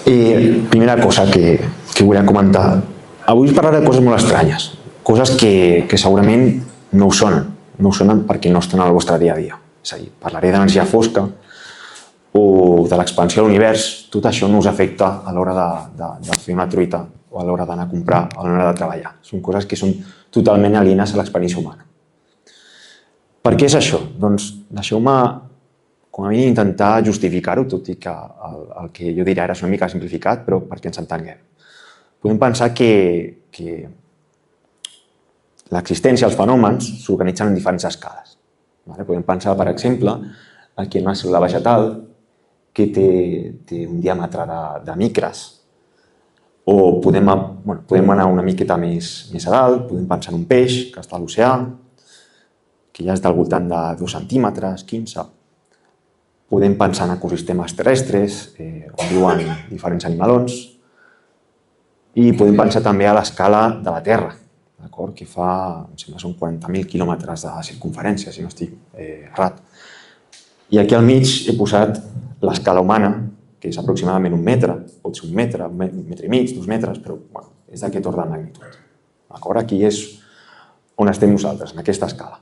Primera cosa que volia comentar. Avui us parlaré de coses molt estranyes, coses que segurament no us sonen. No us sonen perquè no estan al vostre dia a dia. És a dir, parlaré d'energia fosca o de l'expansió de l'univers. Tot això no us afecta a l'hora de fer una truita o a l'hora d'anar a comprar o a l'hora de treballar. Són coses que són totalment alienes a l'experiència humana. Per què és això? Doncs deixeu-me, com a mínim, intentar justificar-ho, tot i que el que jo diré ara és una mica simplificat, però perquè ens entenguem. Podem pensar que l'existència, els fenòmens, s'organitzen en diferents escales. Podem pensar, per exemple, que hi ha una cèl·lula vegetal que té un diàmetre de micres, o podem anar una miqueta més a dalt, podem pensar en un peix que està a l'oceà, que ja és del voltant de 2 centímetres, 15. Podem pensar en ecosistemes terrestres, on viuen diferents animalons, i podem pensar també a l'escala de la Terra, que fa, em sembla, són 40.000 quilòmetres de circunferència, si no estic errat. I aquí al mig he posat l'escala humana, que és aproximadament 1 metre, pot ser 1 metre, 1 metre i mig, 2 metres, però és d'aquest ordre de magnitud. Aquí és on estem nosaltres, en aquesta escala.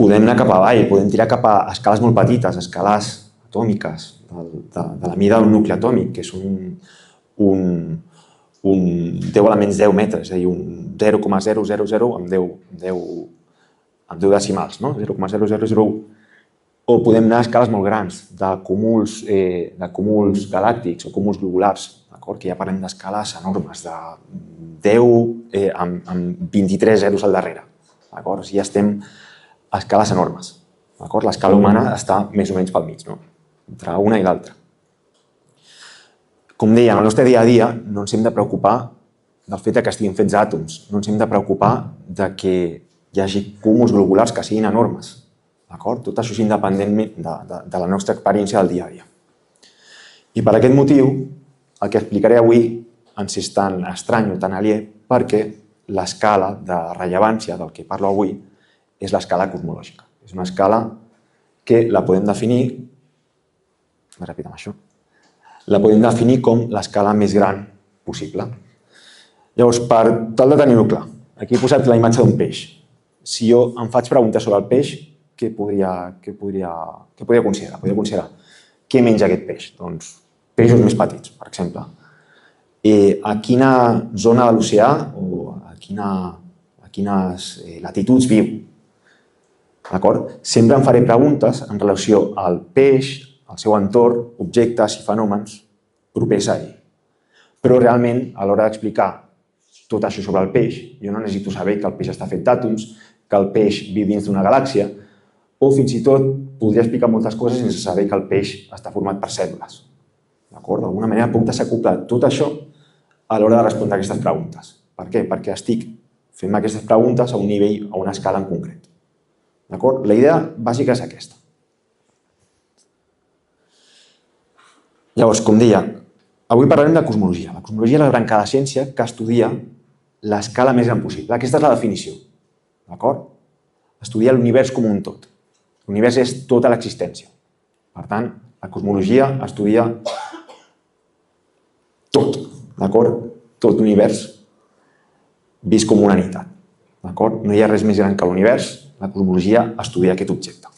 Podem anar cap avall, podem tirar cap a escales molt petites, escales atòmiques, de la mida d'un nucli atòmic, que són un 10 elements 10 metres, és a dir, un 0,000 amb 10 decimals, 0,0001. O podem anar a escales molt grans, de cúmuls galàctics o cúmuls globulars, que ja parlem d'escales enormes, de 10 amb 23 zeros al darrere. Ja estem a escales enormes. L'escala humana està més o menys pel mig, entre una i l'altra. Com deia, en el nostre dia a dia no ens hem de preocupar del fet que estiguin fets àtoms, no ens hem de preocupar que hi hagi cúmuls globulars que siguin enormes. Tot això és independentment de la nostra experiència del dia a dia. I per aquest motiu, el que explicaré avui ens és tan estrany o tan aliè perquè l'escala de rellevància del que parlo avui és l'escala cosmològica. És una escala que la podem definir, com l'escala més gran possible. Llavors, per tal de tenir-ho clar, aquí he posat la imatge d'un peix. Si jo em faig preguntes sobre el peix, què podria considerar? Podria considerar què menja aquest peix? Doncs peixos més petits, per exemple. A quina zona de l'oceà o a quines latituds viu? Sempre em faré preguntes en relació al peix, al seu entorn, objectes i fenòmens propers a ell. Però realment, a l'hora d'explicar tot això sobre el peix, jo no necessito saber que el peix està fet d'àtoms, que el peix viu dins d'una galàxia, o fins i tot podria explicar moltes coses sense saber que el peix està format per cèl·lules. D'alguna manera puc desacoplar tot això a l'hora de respondre aquestes preguntes. Per què? Perquè estic fent aquestes preguntes a un nivell, a una escala en concret. La idea bàsica és aquesta. Llavors, com deia, avui parlarem de cosmologia. La cosmologia és la branca de ciència que estudia l'escala més gran possible. Aquesta és la definició. Estudia l'univers com un tot. L'univers és tota l'existència. Per tant, la cosmologia estudia tot. Tot l'univers vist com una unitat. No hi ha res més gran que l'univers. La cosmologia estudia aquest objecte.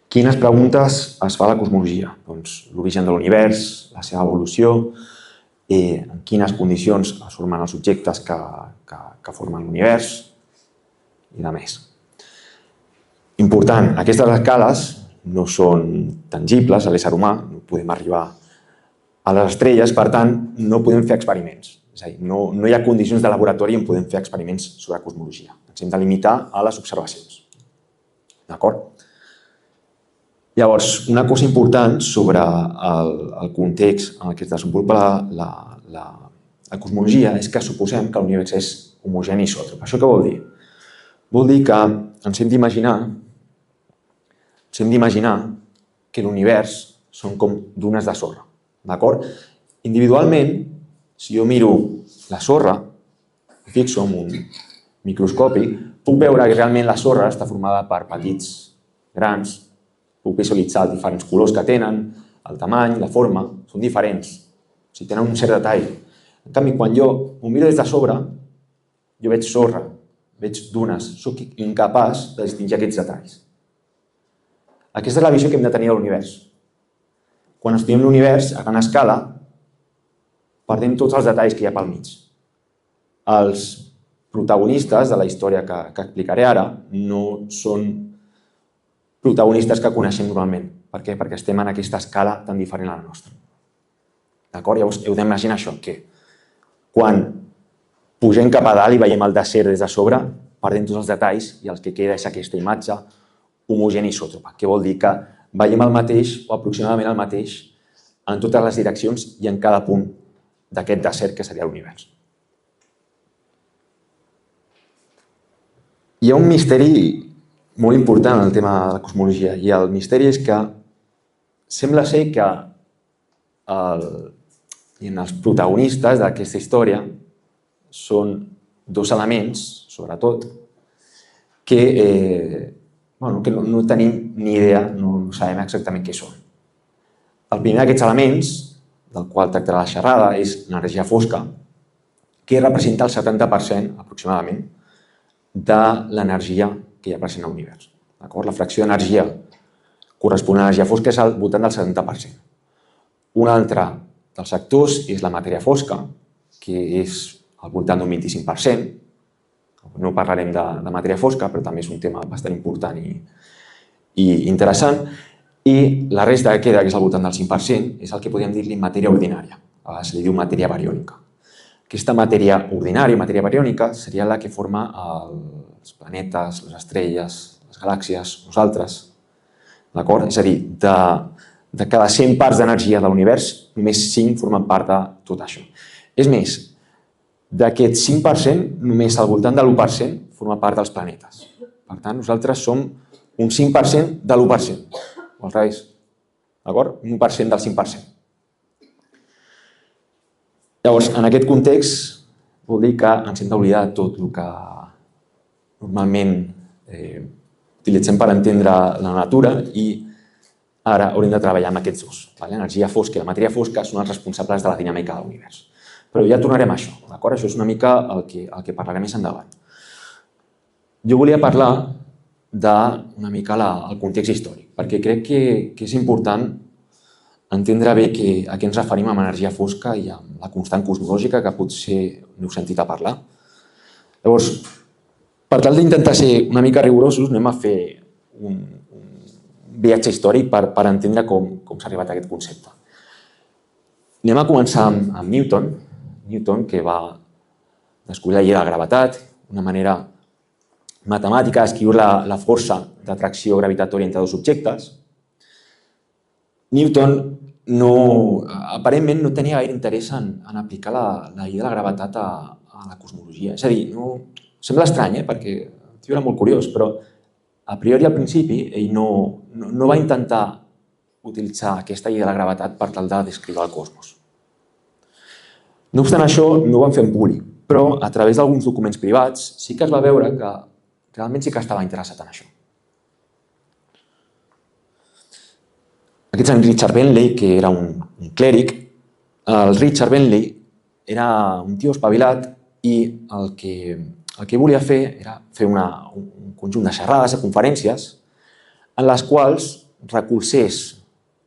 Quines preguntes es fa a la cosmologia? Doncs l'origen de l'univers, la seva evolució, en quines condicions es formen els objectes que formen l'univers i de més. Important, aquestes escales no són tangibles a l'ésser humà, no podem arribar a les estrelles, per tant, no podem fer experiments. És a dir, no hi ha condicions de laboratori on podem fer experiments sobre cosmologia. Ens hem de limitar a les observacions. D'acord? Llavors, una cosa important sobre el context en què es desenvolupa la cosmologia és que suposem que l'univers és homogeni i isòtrop. Això què vol dir? Vol dir que ens hem d'imaginar que l'univers són com dunes de sorra. D'acord? Individualment, si jo miro la sorra, fixo en un microscopi, puc veure que realment la sorra està formada per petits grans Puc visualitzar els diferents colors que tenen, el tamany, la forma, són diferents. O sigui, tenen un cert detall. En canvi, quan jo ho miro des de sobre, jo veig sorra, veig dunes, soc incapaç de distingir aquests detalls. Aquesta és la visió que hem de tenir de l'univers. Quan estudiem l'univers a gran escala, perdem tots els detalls que hi ha pel mig. Els protagonistes de la història que explicaré ara no són protagonistes que coneixem normalment. Per què? Perquè estem en aquesta escala tan diferent a la nostra. D'acord? Llavors, heu d'imaginar això, que quan pugem cap a dalt i veiem el desert des de sobre, perdem tots els detalls i el que queda és aquesta imatge homogènia i isòtropa, que vol dir que veiem el mateix o aproximadament el mateix en totes les direccions i en cada punt d'aquest desert que seria l'univers. Hi ha un misteri molt important en el tema de la cosmologia i el misteri és que sembla ser que els protagonistes d'aquesta història són dos elements, sobretot, que no tenim ni idea, no sabem exactament què són. El primer d'aquests elements, del qual tractarà la xerrada, és l'energia fosca, que representa el 70% aproximadament de l'energia que hi ha present a l'univers. La fracció d'energia corresponent a l'energia fosca és al voltant del 70%. Un altre dels sectors és la matèria fosca, que és al voltant d'un 25%. No parlarem de matèria fosca, però també és un tema bastant important i interessant. I la resta que queda, que és al voltant del 5%, és el que podríem dir-li matèria ordinària. A vegades se li diu matèria bariònica. Aquesta matèria ordinària, matèria bariònica, seria la que forma els planetes, les estrelles, les galàxies, nosaltres. D'acord? És a dir, de cada 100 parts d'energia de l'univers, només 5 formen part de tot això. És més, d'aquest 5%, només al voltant de l'1% forma part dels planetes. Per tant, nosaltres som un 5% de l'1%, o al revés. D'acord? Un 1% del 5%. Llavors, en aquest context, vol dir que ens hem d'oblidar de tot el que normalment utilitzem per entendre la natura i ara haurem de treballar amb aquests dos. L'energia fosca i la matèria fosca són els responsables de la dinàmica de l'univers. Però ja tornarem a això, d'acord? Això és una mica el que parlarem més endavant. Jo volia parlar d'una mica el context històric, perquè crec que és important entendre bé a què ens referim amb energia fosca i amb la constant cosmològica que potser n'heu sentit a parlar. Llavors, per tal d'intentar ser una mica rigorosos, anem a fer un viatge històric per entendre com s'ha arribat a aquest concepte. Anem a començar amb Newton, que va descobrir la llei de la gravetat, una manera matemàtica d'escriure la força d'atracció gravitatòria entre dos objectes. Newton aparentment no tenia gaire interès en aplicar la llei de la gravetat a la cosmologia. És a dir, sembla estrany, perquè el tio era molt curiós, però a priori al principi ell no va intentar utilitzar aquesta llei de la gravetat per tal de descriure el cosmos. No obstant això, no ho van fer en públic, però a través d'alguns documents privats sí que es va veure que realment sí que estava interessat en això. Aquest és en Richard Bentley, que era un clèric. El Richard Bentley era un tio espavilat i el que volia fer era fer un conjunt de xerrades, de conferències, en les quals recolzés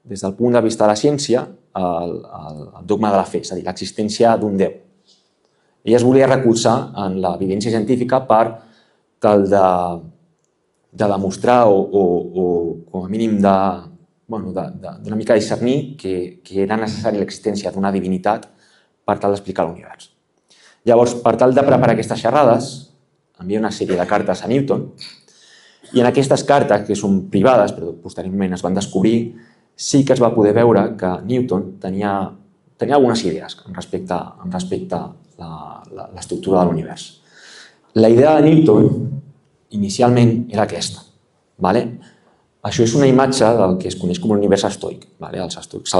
des del punt de vista de la ciència el dogma de la fe, és a dir, l'existència d'un Déu. Ell es volia recolzar en l'evidència científica per tal de demostrar o com a mínim d'una mica discernir que era necessària l'existència d'una divinitat per tal d'explicar l'univers. Llavors, per tal de preparar aquestes xerrades, envia una sèrie de cartes a Newton i en aquestes cartes, que són privades, però posteriorment es van descobrir, sí que es va poder veure que Newton tenia algunes idees respecte a l'estructura de l'univers. La idea de Newton inicialment era aquesta. Això és una imatge del que es coneix com l'univers estoic, els estoics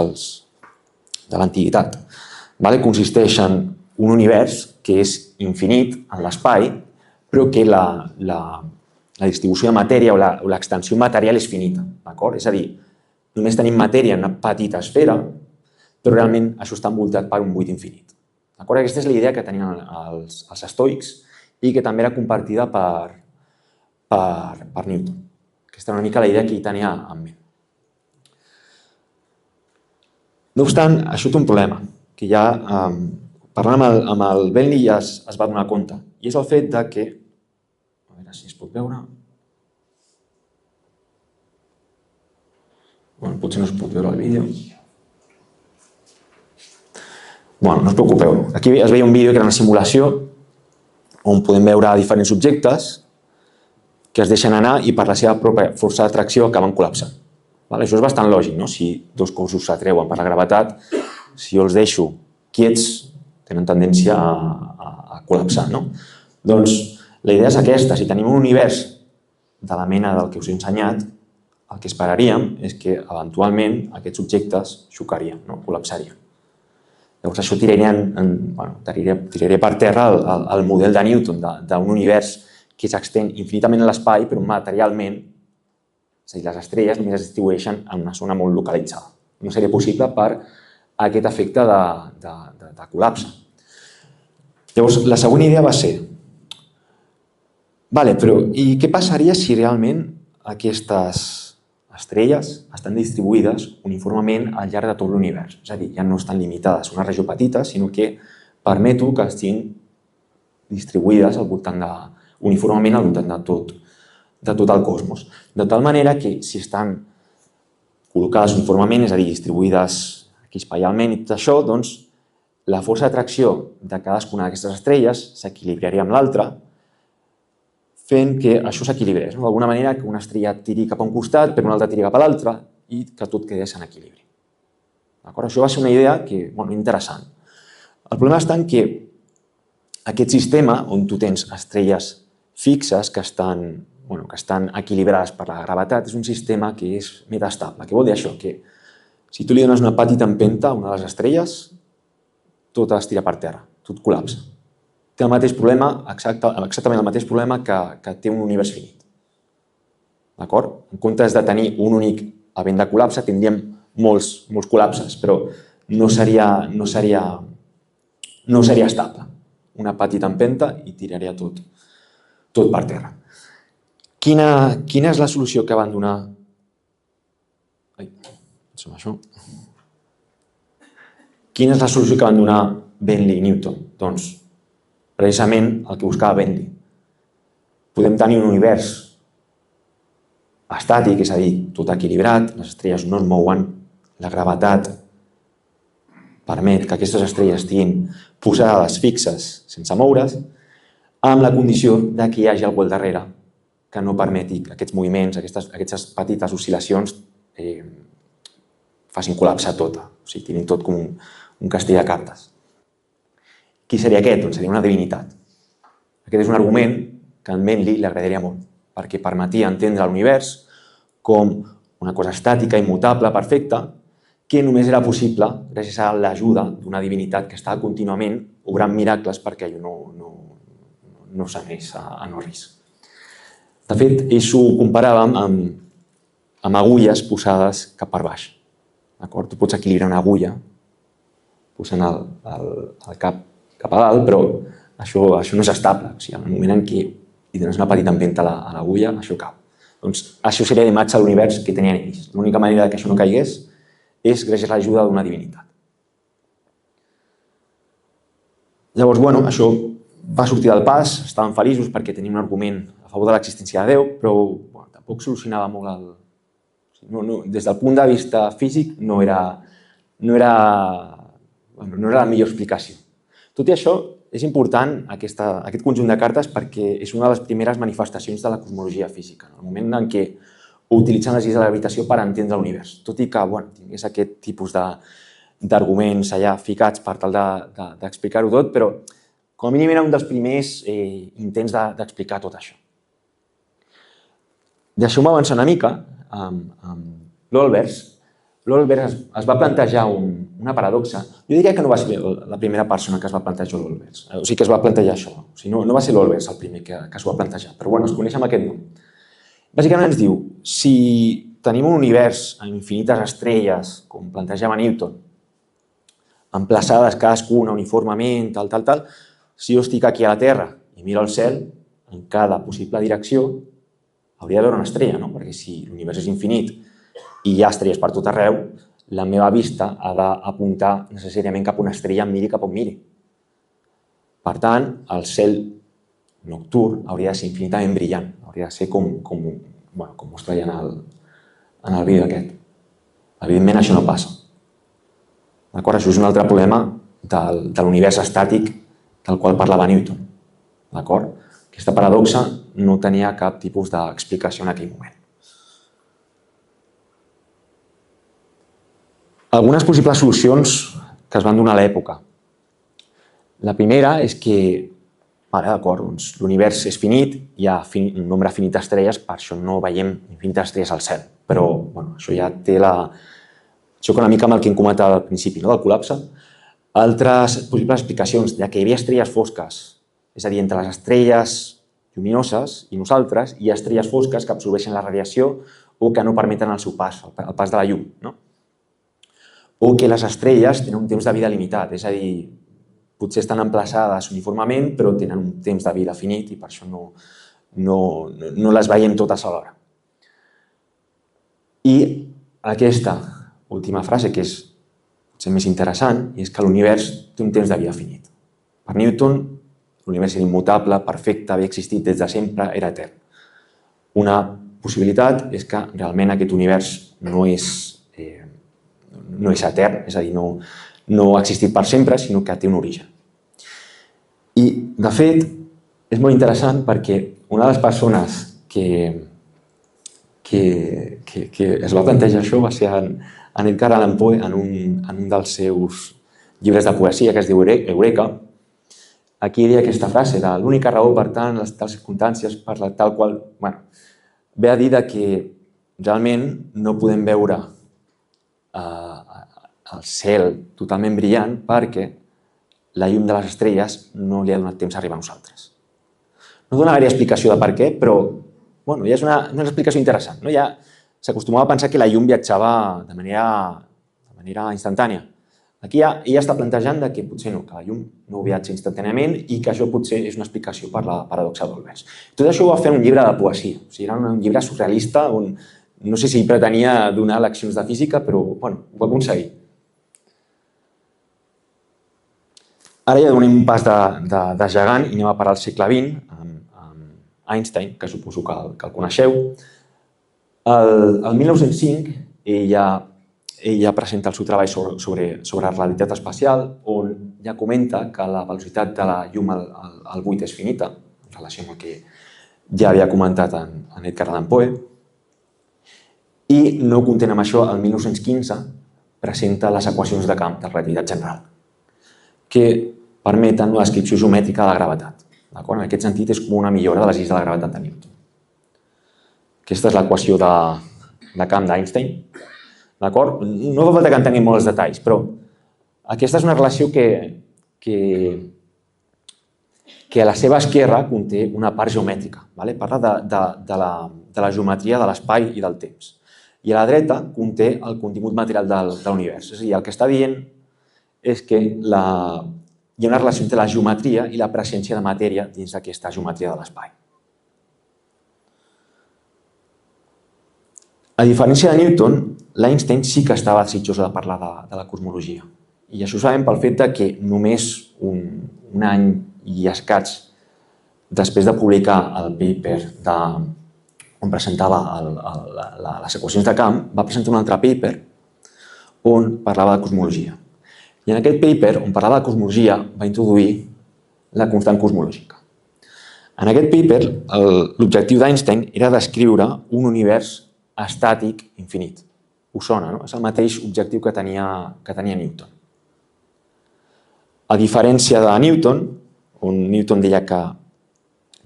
de l'antiguitat. Consisteix en un univers que és infinit en l'espai, però que la distribució de matèria o l'extensió material és finita, d'acord? És a dir, només tenim matèria en una petita esfera, però realment això està envoltat per un buit infinit. D'acord? Aquesta és la idea que tenien els estoics i que també era compartida per Newton. Aquesta era una mica la idea que hi tenia en ment. No obstant, això té un problema, que ja parlant amb el Bentley ja es va donar compte, i és el fet de que, a veure si es pot veure, bueno, potser no es pot veure el vídeo. Bueno, no us preocupeu, aquí es veia un vídeo que era una simulació on podem veure diferents objectes que es deixen anar i per la seva pròpia força d'atracció acaben col·lapsant. Això és bastant lògic, no? Si dos cossos s'atreuen per la gravetat, si jo els deixo quiets, tenen tendència a col·lapsar, no? Doncs la idea és aquesta, si tenim un univers de la mena del que us he ensenyat, el que esperaríem és que eventualment aquests objectes xocarien, col·lapsarien. Llavors això tiraria per terra el model de Newton d'un univers que s'extén infinitament a l'espai, però materialment, és a dir, les estrelles només es distribueixen en una zona molt localitzada. No seria possible per aquest efecte de col·lapse. Llavors, la següent idea va ser, però i què passaria si realment aquestes estrelles estan distribuïdes uniformement al llarg de tot l'univers? És a dir, ja no estan limitades a una regió petita, sinó que permeto que estiguin distribuïdes uniformement al voltant de tot el cosmos. De tal manera que si estan col·locades uniformement, és a dir, distribuïdes aquí espaialment i tot això, doncs la força d'atracció de cadascuna d'aquestes estrelles s'equilibraria amb l'altra, fent que això s'equilibrés. D'alguna manera que una estrella tiri cap a un costat, però una altra tiri cap a l'altre i que tot quedés en equilibri. Això va ser una idea interessant. El problema està en que aquest sistema, on tu tens estrelles fixes que estan equilibrades per la gravetat, és un sistema que és metastable. Què vol dir això? Que si tu li dones una petita empenta a una de les estrelles, tot es tira per terra, tot col·lapsa. Té el mateix problema, exactament el mateix problema que té un univers finit. D'acord? En comptes de tenir un únic event de col·lapse, tindríem molts col·lapses, però no seria estable. Una petita empenta i tiraria tot per terra. Quina és la solució que van donar? Quina és la solució que van donar Bentley i Newton? Doncs precisament el que buscava Bentley. Podem tenir un univers estàtic, és a dir, tot equilibrat, les estrelles no es mouen, la gravetat permet que aquestes estrelles estiguin posades fixes sense moure's, amb la condició que hi hagi algú al darrere que no permeti que aquests moviments, aquestes petites oscil·lacions facin col·lapsar tota, o sigui, tinguin tot com un castell de cartes. Qui seria aquest? Doncs seria una divinitat. Aquest és un argument que a Bentley li agradaria molt, perquè permetia entendre l'univers com una cosa estàtica, immutable, perfecta, que només era possible gràcies a l'ajuda d'una divinitat que estava contínuament obrant miracles perquè allò no s'anés a no res. De fet, ells ho comparàvem amb agulles posades cap per baix. Tu pots equilibrar una agulla posant el cap cap a dalt, però això no és estable. O sigui, en el moment en què hi dones una petita empenta a l'agulla, això cau. Doncs això seria l'imatge de l'univers que tenien ells. L'única manera que això no caigués és gràcies a l'ajuda d'una divinitat. Llavors, això va sortir del pas, estaven feliços perquè tenien un argument a favor de l'existència de Déu, però tampoc solucionava molt el... Des del punt de vista físic no era la millor explicació. Tot i això, és important aquest conjunt de cartes perquè és una de les primeres manifestacions de la cosmologia física, el moment en què utilitzen les lleis de la gravitació per entendre l'univers. Tot i que tingués aquest tipus d'arguments allà ficats per tal d'explicar-ho tot, però com a mínim era un dels primers intents d'explicar tot això. Deixeu-me avançar una mica amb l'Olbers. L'Olbers es va plantejar una paradoxa. Jo diria que no va ser la primera persona que es va plantejar l'Olbers, o sigui que es va plantejar això. O sigui, no va ser l'Olbers el primer que s'ho va plantejar, però es coneix amb aquest nom. Bàsicament ens diu, si tenim un univers amb infinites estrelles, com plantejava Newton, emplaçades cadascuna uniformement, tal, si jo estic aquí a la Terra i miro al cel, en cada possible direcció hauria d'haver una estrella, no? Perquè si l'univers és infinit i hi ha estrelles per tot arreu, la meva vista ha d'apuntar necessàriament cap a una estrella, em miri cap on miri. Per tant, el cel nocturn hauria de ser infinitament brillant, hauria de ser com mostra en el vídeo aquest. Evidentment, això no passa. D'acord? Això és un altre problema de l'univers estàtic del qual parlava Newton. D'acord? Aquesta paradoxa no tenia cap tipus d'explicació en aquell moment. Algunes possibles solucions que es van donar a l'època. La primera és que l'univers és finit, hi ha un nombre finit d'estrelles, per això no veiem infinites estrelles al cel. Però això ja té xoca una mica amb el que hem comentat al principi, del col·lapse. Altres possibles explicacions de que hi havia estrelles fosques, és a dir, entre les estrelles lluminoses i nosaltres, hi ha estrelles fosques que absorbeixen la radiació o que no permeten el seu pas, el pas de la llum. O que les estrelles tenen un temps de vida limitat, és a dir, potser estan emplaçades uniformement, però tenen un temps de vida finit i per això no les veiem totes alhora. I aquesta última frase, que és potser més interessant, és que l'univers té un temps de vida finit. Per Newton, l'univers era immutable, perfecte, havia existit des de sempre, era etern. Una possibilitat és que realment aquest univers no és etern, és a dir, no ha existit per sempre, sinó que té un origen. I, de fet, és molt interessant perquè una de les persones que es va plantejar això va ser en Edgar Allan Poe, en un dels seus llibres de poesia, que es diu Eureka. Aquí hi ha aquesta frase de l'única raó, per tant, les tals circumstàncies per la tal qual... Ve a dir que realment no podem veure el cel totalment brillant perquè la llum de les estrelles no li ha donat temps a arribar a nosaltres. No dona gaire explicació de per què, però ja és una explicació interessant. S'acostumava a pensar que la llum viatjava de manera instantània. Aquí ella està plantejant que potser no, que la llum no viatja instantàniament i que això potser és una explicació per la paradoxa d'Olbers. Tot això ho va fer en un llibre de poesia. O sigui, era un llibre surrealista on no sé si pretenia donar leccions de física, però ho va aconseguir. Ara ja donem un pas de gegant i anem a parar al segle XX amb Einstein, que suposo que el coneixeu. El 1905 ella presenta el seu treball sobre realitat espacial, on ja comenta que la velocitat de la llum al buit és finita, en relació amb el que ja havia comentat en Edgar Allan Poe. I no content amb això, el 1915 presenta les equacions de camp de relativitat general, que permeten la descripció geomètrica de la gravetat. En aquest sentit, és com una millora de les lleis de la gravetat de Newton. Aquesta és l'equació de camp d'Einstein. No fa falta que entenguem molts detalls, però aquesta és una relació que a la seva esquerra conté una part geomètrica. Parla de la geometria de l'espai i del temps. I a la dreta conté el contingut material de l'univers. És a dir, el que està dient és que hi ha una relació entre la geometria i la presència de matèria dins d'aquesta geometria de l'espai. A diferència de Newton, l'Einstein sí que estava desitjós de parlar de la cosmologia. I això ho sabem pel fet que només un any i escaig després de publicar el paper on presentava les equacions de camp, va presentar un altre paper on parlava de cosmologia. I en aquest paper, on parlava de cosmologia, va introduir la constant cosmològica. En aquest paper, l'objectiu d'Einstein era descriure un univers estàtic infinit. Us sona, no? És el mateix objectiu que tenia Newton. A diferència de Newton, on Newton deia que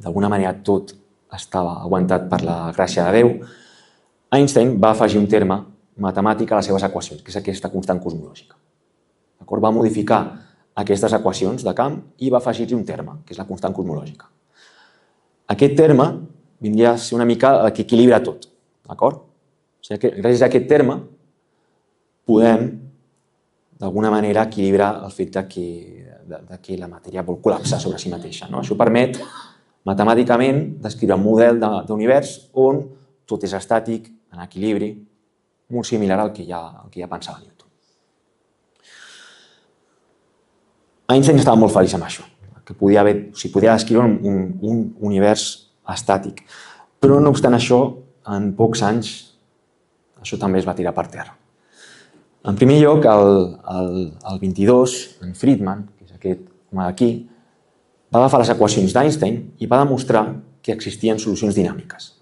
d'alguna manera tot estava aguantat per la gràcia de Déu, Einstein va afegir un terme matemàtic a les seves equacions, que és aquesta constant cosmològica. Va modificar aquestes equacions de camp i va afegir-hi un terme, que és la constant cosmològica. Aquest terme vindria a ser una mica el que equilibra tot, d'acord? O sigui que gràcies a aquest terme podem, d'alguna manera, equilibrar el fet que la matèria vol col·lapsar sobre si mateixa. Això permet, matemàticament, descriure un model d'univers on tot és estàtic, en equilibri, molt similar al que ja pensava Newton. Einstein estava molt feliç amb això, que podia descriure un univers estàtic. Però, no obstant això, en pocs anys, això també es va tirar per terra. En primer lloc, el 22, en Friedman, que és aquest home d'aquí, va agafar les equacions d'Einstein i va demostrar que existien solucions dinàmiques.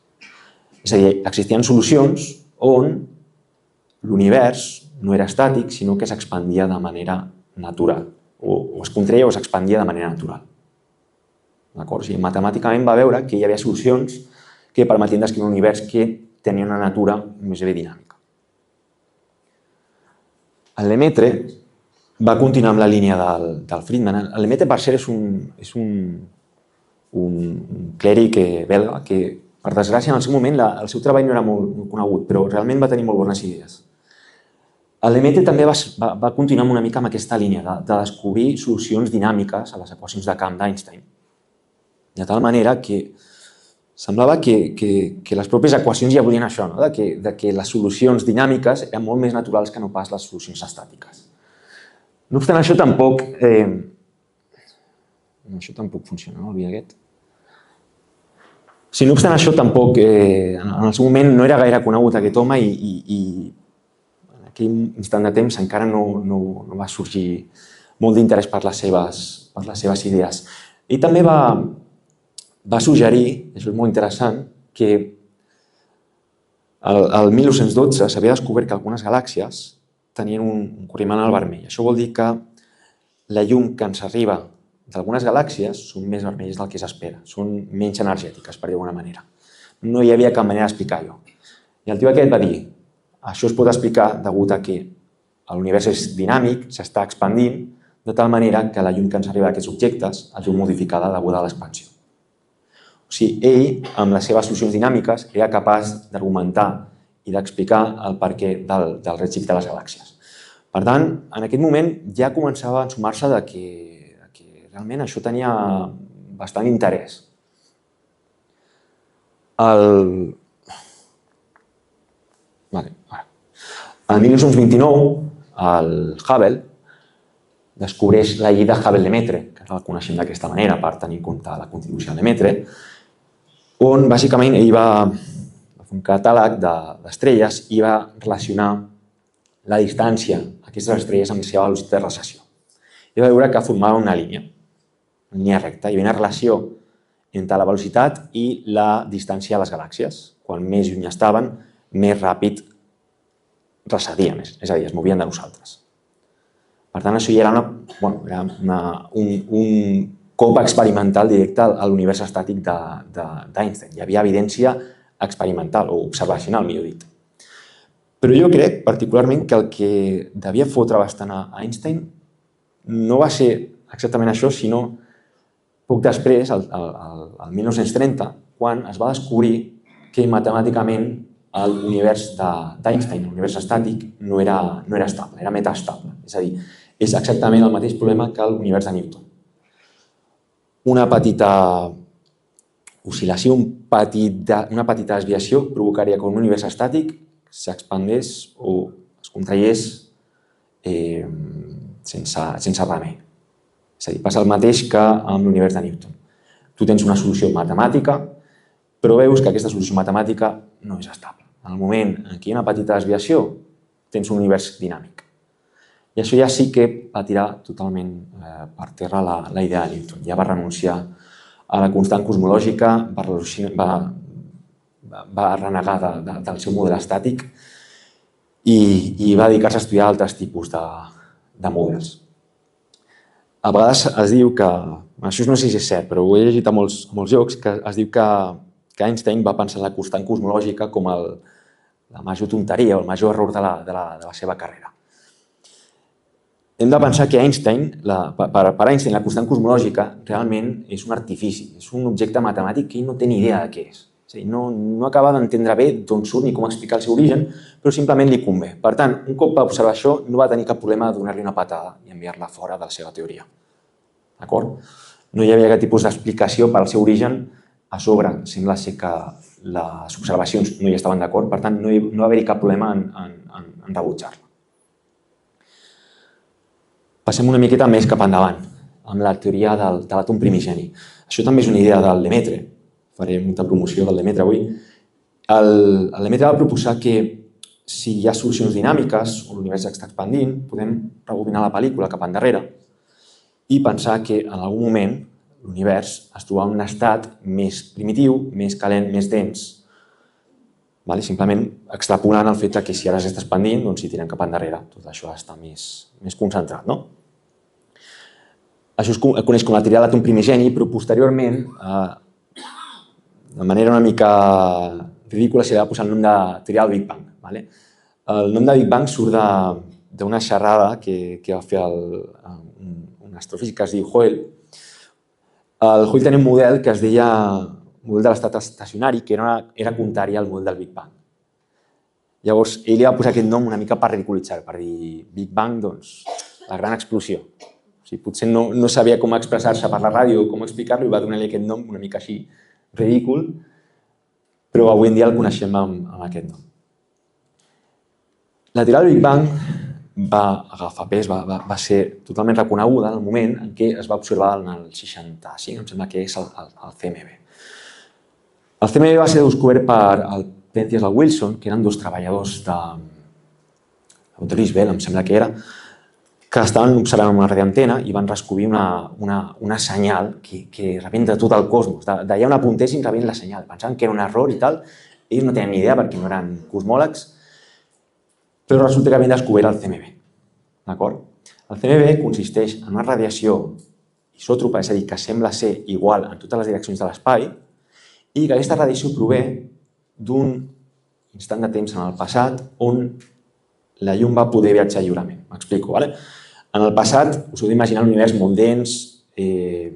És a dir, existien solucions on l'univers no era estàtic, sinó que s'expandia de manera natural, o es contraia o s'expandia de manera natural. D'acord? O sigui, matemàticament va veure que hi havia solucions que permetien descriure un univers que tenia una natura més bé dinàmica. El Lemaitre va continuar amb la línia del Friedman. El Lemaitre, per cert, és un clèric belga que, per desgràcia, en el seu moment, el seu treball no era molt conegut, però realment va tenir molt bones idees. El Lemaitre també va continuar una mica amb aquesta línia de descobrir solucions dinàmiques a les equacions de camp d'Einstein. De tal manera que semblava que les pròpies equacions ja volien això, que les solucions dinàmiques eren molt més naturals que no pas les solucions estàtiques. No obstant, això tampoc funciona, no? Olvida aquest. No obstant, això tampoc, en el seu moment, no era gaire conegut aquest home i en aquell instant de temps encara no va sorgir molt d'interès per les seves idees. Ell també va suggerir, això és molt interessant, que el 1912 s'havia descobert que algunes galàxies tenien un corrent al vermell. Això vol dir que la llum que ens arriba d'algunes galàxies són més vermelles del que s'espera, són menys energètiques, per dir d'alguna manera. No hi havia cap manera d'explicar-ho. I el tio aquest va dir, això es pot explicar degut a que l'univers és dinàmic, s'està expandint, de tal manera que la llum que ens arriba d'aquests objectes es veu modificada degut a l'expansió. O sigui, ell, amb les seves solucions dinàmiques, era capaç d'argumentar i d'explicar el perquè del redshift de les galàxies. Per tant, en aquest moment ja començava a ensumar-se que realment això tenia bastant interès. El 1929, el Hubble descobreix la llei de Hubble-Lemaitre, que la coneixem d'aquesta manera per tenir en compte la contribució de Lemaitre, on bàsicament ell va fer un catàleg d'estrelles i va relacionar la distància d'aquestes estrelles amb la seva velocitat de recessió. I va veure que formava una línia recta. Hi havia una relació entre la velocitat i la distància a les galàxies. Quan més lluny estaven, més ràpid recedien, és a dir, es movien de nosaltres. Per tant, això ja era un cop experimental directe a l'univers estàtic d'Einstein. Hi havia evidència experimental, o observacional, millor dit. Però jo crec, particularment, que el que devia fotre bastant a Einstein no va ser exactament això, sinó poc després, el 1930, quan es va descobrir que matemàticament l'univers d'Einstein, l'univers estàtic, no era estable, era metastable. És a dir, és exactament el mateix problema que l'univers de Newton. Una petita oscil·lació, una petita desviació provocaria que un univers estàtic s'expandés o es contraiés sense remei. És a dir, passa el mateix que amb l'univers de Newton. Tu tens una solució matemàtica, però veus que aquesta solució matemàtica no és estable. En el moment en què hi ha una petita desviació, tens un univers dinàmic. I això ja sí que va tirar totalment per terra la idea de Newton. Ja va renunciar a la constant cosmològica, va renegar del seu model estàtic i va dedicar-se a estudiar altres tipus de models. A vegades es diu que, això no sé si és cert, però ho he llegit a molts llocs, que es diu que Einstein va pensar en la constant cosmològica com la major tonteria o el major error de la seva carrera. Hem de pensar que per Einstein la constant cosmològica realment és un artifici, és un objecte matemàtic que ell no té ni idea de què és. És a dir, no acaba d'entendre bé d'on surt ni com explicar el seu origen, però simplement li convé. Per tant, un cop va observar això, no va tenir cap problema de donar-li una patada i enviar-la fora de la seva teoria. D'acord? No hi havia cap tipus d'explicació per al seu origen. A sobre, sembla ser que les observacions no hi estaven d'acord, per tant, no va haver-hi cap problema en rebutjar-la. Passem una miqueta més cap endavant, amb la teoria de l'àtom primigeni. Això també és una idea del Lemaitre. Faré molta promoció del Lemaitre avui. El Lemaitre va proposar que si hi ha solucions dinàmiques o l'univers està expandint, podem rebobinar la pel·lícula cap endarrere i pensar que en algun moment l'univers es troba en un estat més primitiu, més calent, més dens. Simplement extrapolant el fet que si ara s'està expandint, doncs si tirem cap endarrere, tot això està més concentrat. Això es coneix com la teoria de l'àtom primigeni, però posteriorment, de manera una mica ridícula, s'hi va posar el nom de teoria del Big Bang. El nom de Big Bang surt d'una xerrada que va fer un astrofísic que es diu Hoyle. El Hoyle tenia un model que es deia model de l'estat estacionari, que era contrari al model del Big Bang. Llavors, ell li va posar aquest nom una mica per ridiculitzar, per dir Big Bang, doncs, la gran explosió. Potser no sabia com expressar-se per la ràdio o com explicar-lo i va donar-li aquest nom una mica així ridícul, però avui en dia el coneixem amb aquest nom. La teoria del Big Bang va agafar pes, va ser totalment reconeguda en el moment en què es va observar en el 65, em sembla que és el CMB. El CMB va ser descobert per el Penzias i el Wilson, que eren dos treballadors de Louis Bell, em sembla que era, que estaven observant una radioantena i van descobrir una senyal que rebenta tot el cosmos. D'allà on apuntessin rebent la senyal. Pensaven que era un error i tal. Ells no tenien ni idea perquè no eren cosmòlegs, però resulta que havien descobert el CMB. El CMB consisteix en una radiació isòtropa, és a dir, que sembla ser igual en totes les direccions de l'espai i que aquesta radiació prové d'un instant de temps en el passat on la llum va poder viatjar lliurement. M'explico. En el passat, us heu d'imaginar un univers molt dens, és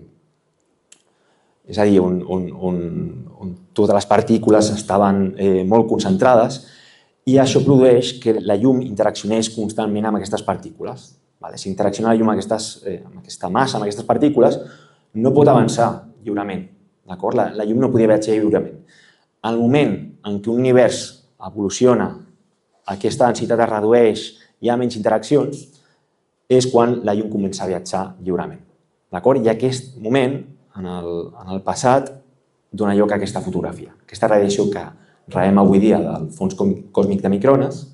a dir, on totes les partícules estaven molt concentrades i això produeix que la llum interaccionés constantment amb aquestes partícules. Si interacciona la llum amb aquesta massa, amb aquestes partícules, no pot avançar lliurement. La llum no podia viatjar lliurement. En el moment en què un univers evoluciona, aquesta densitat es redueix, hi ha menys interaccions, és quan la llum comença a viatjar lliurement. I aquest moment, en el passat, dona lloc a aquesta fotografia. Aquesta radiació que rebem avui dia del fons còsmic de microones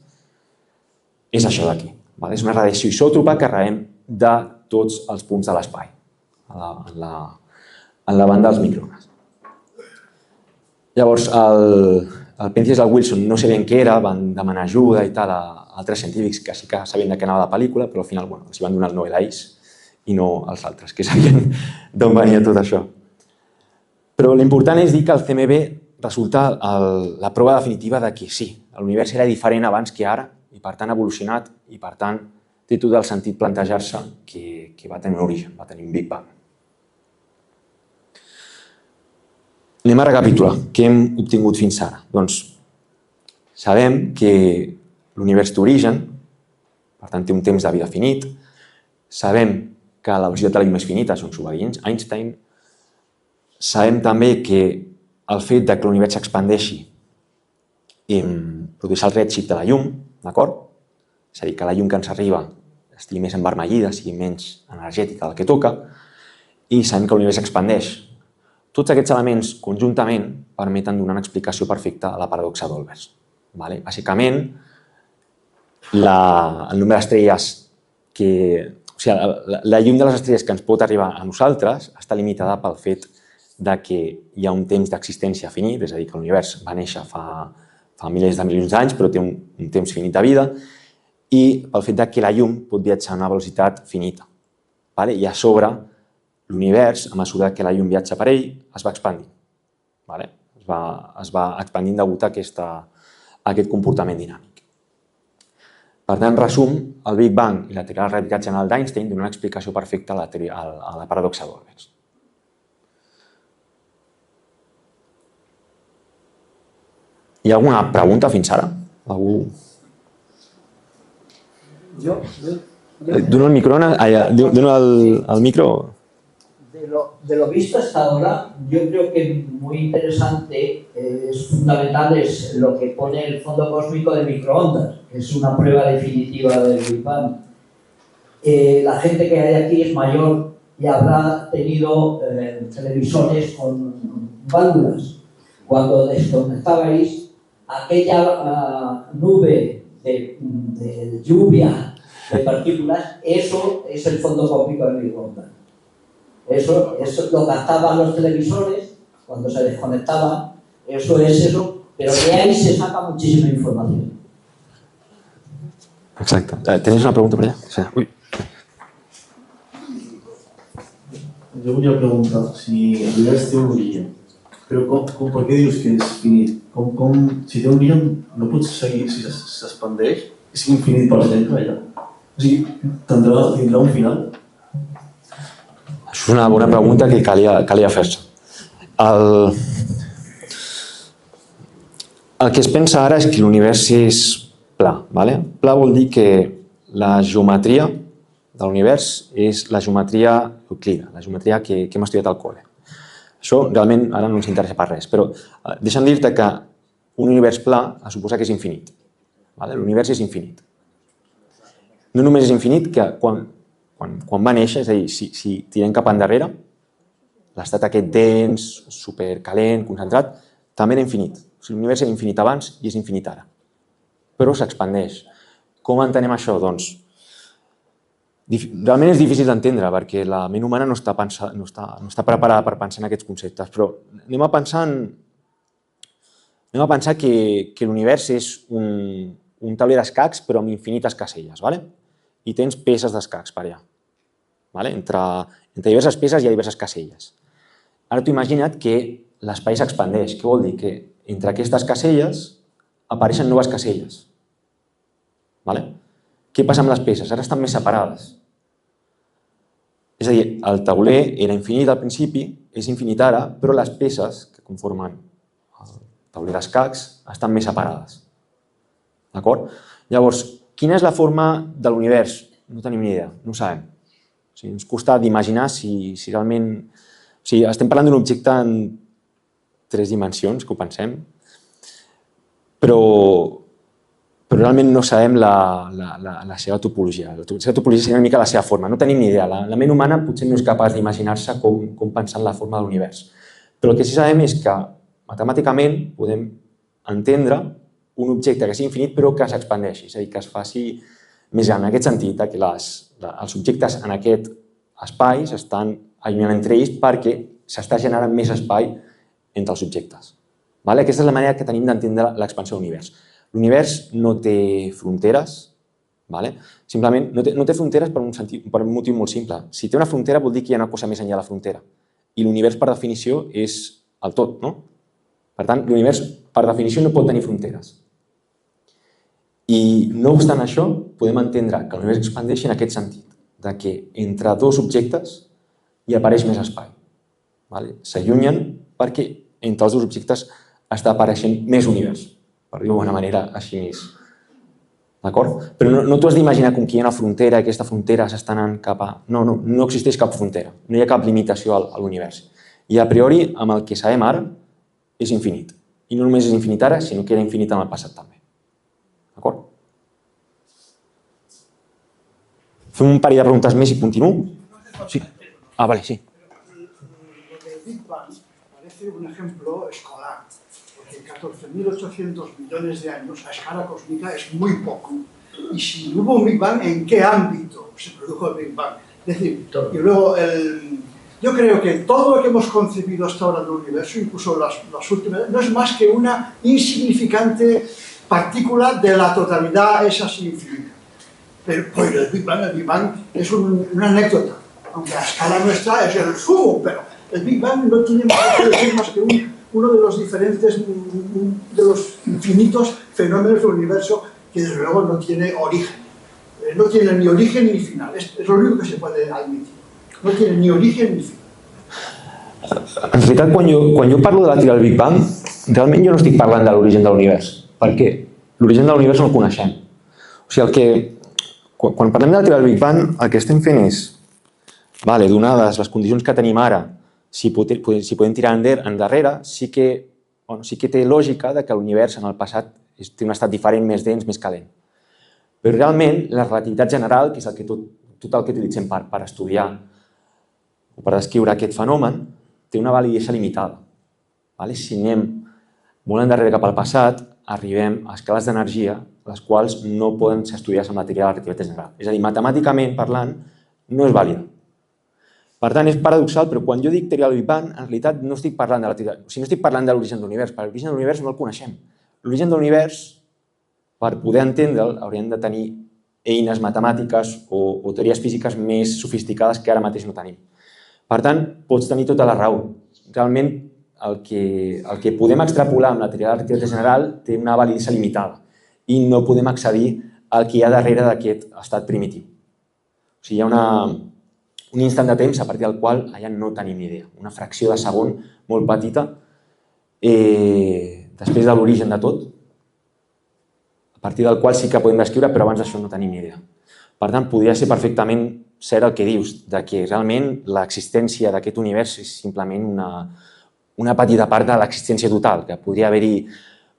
és això d'aquí. És una radiació isòtropa que rebem de tots els punts de l'espai, en la banda dels microones. Llavors, el Penzias i el Wilson no sabien què era, van demanar ajuda i tal a altres científics que sí que sabien de què anava la pel·lícula, però al final els van donar el Nobel a ells i no als altres, que sabien d'on venia tot això. Però l'important és dir que el CMB resulta la prova definitiva de que sí, l'univers era diferent abans que ara i per tant ha evolucionat i per tant té tot el sentit plantejar-se que va tenir un origen, va tenir un Big Bang. Anem a recapitular què hem obtingut fins ara. Doncs sabem que l'univers té origen, per tant té un temps de vida finit. Sabem que la velocitat de la llum és finita, això ens ho va dir Einstein. Sabem també que el fet que l'univers s'expandeixi produeix el redshift de la llum, d'acord? És a dir, que la llum que ens arriba estigui més envermellida, sigui menys energètica del que toca, i sabem que l'univers s'expandeix. Tots aquests elements conjuntament permeten donar una explicació perfecta a la paradoxa d'Olbers. Bàsicament, el nombre d'estrelles la llum de les estrelles que ens pot arribar a nosaltres està limitada pel fet que hi ha un temps d'existència finit, és a dir, que l'univers va néixer fa milers de milions d'anys, però té un temps finit de vida, i pel fet que la llum pot viatjar a una velocitat finita. I a sobre, l'univers, a mesura que la llum viatja per ell, es va expandint. Es va expandint degut a aquest comportament dinàmic. Per tant, en resum, el Big Bang i la teoria de la relativitat general d'Einstein donen una explicació perfecta a la paradoxa d'Olbers. Hi ha alguna pregunta fins ara? Algú? Dona el micro, dona el micro. De lo visto hasta ahora, yo creo que muy interesante, es fundamental, es lo que pone el fondo cósmico de microondas, que es una prueba definitiva del Big Bang. La gente que hay aquí es mayor y habrá tenido televisores con válvulas. Cuando desconectabais, aquella nube de lluvia de partículas, eso es el fondo cósmico del microondas. Eso lo captaban los televisores cuando se desconectaban, eso es eso, pero de ahí se saca muchísima información. Exacte. ¿Tenéis una pregunta por allá? Sí. Uy. Jo volia preguntar si l'univers té un origen, però per què dius que és finit? Si té un origen, no pots seguir, si s'expandeix, és infinit per sempre allà. O sigui, tindrà un final? Això és una bona pregunta que calia fer-se. El que es pensa ara és que l'univers és pla. Pla vol dir que la geometria de l'univers és la geometria euclida, la geometria que hem estudiat al col·le. Això realment ara no ens interessa per res, però deixa'm dir-te que un univers pla suposa que és infinit. L'univers és infinit. No només és infinit que quan va néixer, és a dir, si tirem cap endarrere, l'estat aquest dens, supercalent, concentrat, també era infinit. L'univers era infinit abans i és infinit ara. Però s'expandeix. Com entenem això? Doncs, realment és difícil d'entendre perquè la ment humana no està preparada per pensar en aquests conceptes, però anem a pensar que l'univers és un tauler d'escacs però amb infinites caselles, i tens peces d'escacs per allà. Entre diverses peces hi ha diverses caselles. Ara t'ho imagina't que l'espai s'expandeix. Què vol dir? Que entre aquestes caselles apareixen noves caselles. Què passa amb les peces? Ara estan més separades. És a dir, el tauler era infinit al principi, és infinit ara, però les peces que conformen el tauler d'escacs estan més separades. D'acord? Llavors, quina és la forma de l'univers? No tenim ni idea, no ho sabem. Ens costa d'imaginar si realment... Estem parlant d'un objecte en 3 dimensions, que ho pensem, però realment no sabem la seva topologia. La seva topologia seria una mica la seva forma, no tenim ni idea. La ment humana potser no és capaç d'imaginar-se com pensar en la forma de l'univers. Però el que sí que sabem és que matemàticament podem entendre un objecte que sigui infinit però que s'expandeixi, és a dir, que es faci més gran. En aquest sentit, que els objectes en aquest espai s'estan allunyant entre ells perquè s'està generant més espai entre els objectes. Aquesta és la manera que tenim d'entendre l'expansió de l'univers. L'univers no té fronteres, simplement no té fronteres per un motiu molt simple. Si té una frontera vol dir que hi ha una cosa més enllà de la frontera. I l'univers, per definició, és el tot. Per tant, l'univers, per definició, no pot tenir fronteres. I no obstant això, podem entendre que l'univers expandeixi en aquest sentit, que entre 2 objectes hi apareix més espai. S'allunyen perquè entre els 2 objectes està apareixent més univers, per dir-ho d'una manera així més. D'acord? Però no t'ho has d'imaginar com que hi ha una frontera, aquesta frontera s'està anant cap a... No existeix cap frontera, no hi ha cap limitació a l'univers. I a priori, amb el que sabem ara, és infinit. I no només és infinit ara, sinó que era infinit en el passat també. D'acord? Fem un parell de preguntes més i continuo. Sí. Vale, sí. Lo del Big Bang parece un ejemplo escolar, porque 14.800 millones de años a escala cósmica es muy poco. Y si hubo un Big Bang, ¿en qué ámbito se produjo el Big Bang? Es decir, y luego yo creo que todo lo que hemos concebido hasta ahora del universo, incluso las últimas, no es más que una insignificante partícula de la totalidad, es así infinita. Pero el Big Bang es una anécdota, aunque a escala nuestra es el sumo, pero el Big Bang no tiene más que uno de los diferentes, de los infinitos fenómenos del universo que desde luego no tiene origen. No tiene ni origen ni final, es lo único que se puede admitir. No tiene ni origen ni final. En realitat, quan jo parlo de la teoria del Big Bang, realment jo no estic parlant de l'origen de l'univers. Per què? L'origen de l'univers no el coneixem. O sigui, quan parlem de la teoria del Big Bang, el que estem fent és, donades les condicions que tenim ara, si podem tirar endarrere, sí que té lògica que l'univers en el passat té un estat diferent, més dens, més calent. Però realment la relativitat general, que és tot el que utilitzem per estudiar o per descriure aquest fenomen, té una validesa limitada. Si anem molt endarrere cap al passat, arribem a escales d'energia les quals no poden ser estudiades amb la teoria de la relativitat general. És a dir, matemàticament parlant, no és vàlida. Per tant, és paradoxal, però quan jo dic teoria del Big Bang, en realitat no estic parlant de la teoria, o sigui, no estic parlant de l'origen de l'univers, perquè l'origen de l'univers no el coneixem. L'origen de l'univers, per poder entendre'l, hauríem de tenir eines matemàtiques o teories físiques més sofisticades que ara mateix no tenim. Per tant, pots tenir tota la raó. Realment, el que podem extrapolar amb la teoria de la relativitat general té una validesa limitada i no podem accedir al que hi ha darrere d'aquest estat primitiu. O sigui, hi ha un instant de temps a partir del qual allà no tenim ni idea. Una fracció de segon molt petita després de l'origen de tot, a partir del qual sí que podem descriure, però abans d'això no tenim ni idea. Per tant, podria ser perfectament cert el que dius, que realment l'existència d'aquest univers és simplement una petita part de l'existència total, que podria haver-hi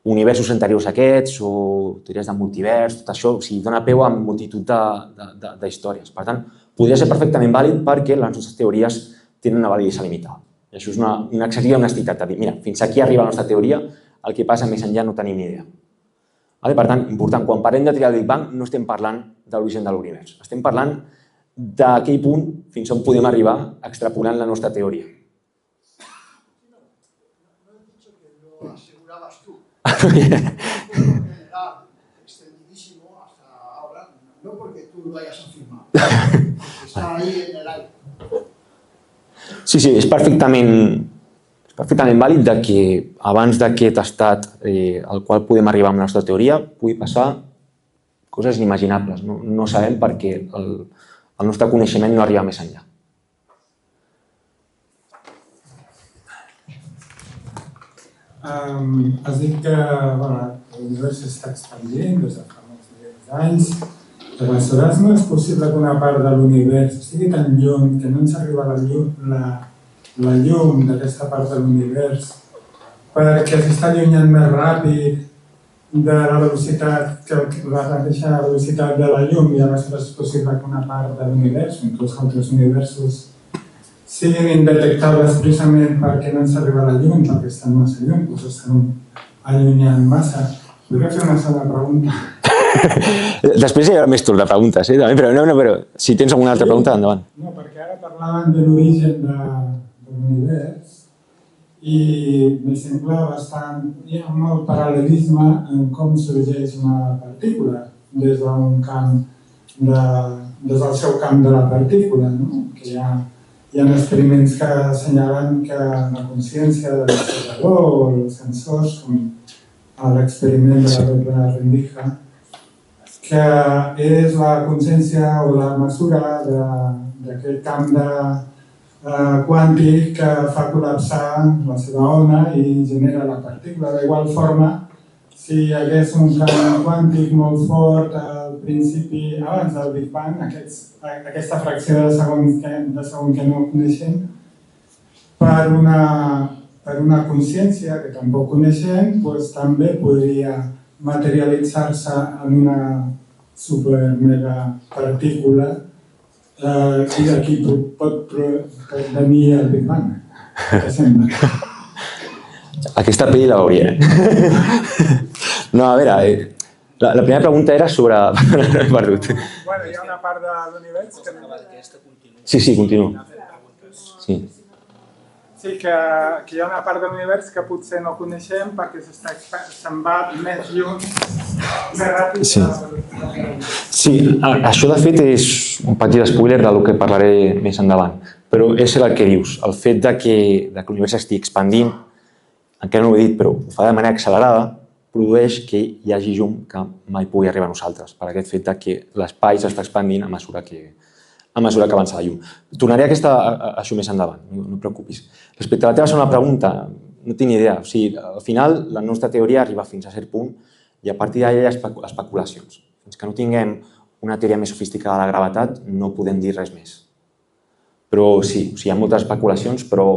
universos anteriors a aquests o teories de multivers, tot això, o sigui, dona peu a multitud d'històries. Per tant, podria ser perfectament vàlid perquè les nostres teories tenen una validesa limitada. I això és una excessiva honestitat, de dir, mira, fins aquí arriba la nostra teoria, el que passa més enllà no tenim ni idea. Per tant, important, quan parlem de teoria del Big Bang no estem parlant de l'origen de l'univers, estem parlant d'aquell punt fins on podem arribar extrapolant la nostra teoria. No he dicho que lo asegurabas tú. General, extendidísimo hasta ahora, no porque tú lo hayas afirmado, está ahí en el aire. Sí, és perfectament vàlid que abans d'aquest estat al qual podem arribar amb la nostra teoria pugui passar coses inimaginables. No sabem perquè el nostre coneixement no arriba més enllà. Has dit que l'univers s'està expandint des de fa molts milions d'anys. Aleshores, no és possible que una part de l'univers estigui tan lluny que no ens arriba la llum d'aquesta part de l'univers perquè s'està allunyant més ràpid de la velocitat que la mateixa velocitat de la llum i aleshores és possible que una part de l'univers, inclús altres universos, siguin indetectables precisament perquè no ens arriba la llum, perquè estan massa lluny, doncs estan allunyant massa. Podria fer una sola pregunta? Després hi haurà més torn de preguntes, però si tens alguna altra pregunta, endavant. No, perquè ara parlaven de l'origen de l'univers i me sembla bastant... Hi ha molt paral·lelisme en com sorgeix una partícula des del seu camp de la partícula, que hi ha experiments que assenyalen que la consciència de l'observador o els sensors, com l'experiment de la doble rendija, que és la consciència o la mesura d'aquest camp quàntic que fa col·lapsar la seva ona i genera la partícula. D'igual forma, si hi hagués un camp quàntic molt fort al principi, abans del Big Bang, aquesta fracció de segon que no coneixem, per una consciència que tampoc coneixem, també podria materialitzar-se en una super-mega partícula i d'aquí pot venir el Big Bang. Què sembla? Aquesta pel·li la veuria. No, a veure, la primera pregunta era sobre... L'he perdut. Hi ha una part de l'univers que no... Sí, continuo. Sí. Sí, que hi ha una part de l'univers que potser no coneixem perquè se'n va més lluny, més ràpid. Sí, això de fet és un petit spoiler del que parlaré més endavant, però és el que dius, el fet que l'univers estigui expandint, encara no ho he dit, però ho fa de manera accelerada, produeix que hi hagi llum que mai pugui arribar a nosaltres, per aquest fet que l'espai s'està expandint a mesura que avança la llum. Tornaré a això més endavant, no et preocupis. Respecte a la teva segona pregunta, no tinc ni idea. O sigui, al final, la nostra teoria arriba fins a cert punt i a partir d'allà hi ha especulacions. Fins que no tinguem una teoria més sofisticada de la gravetat, no podem dir res més. Però sí, hi ha moltes especulacions, però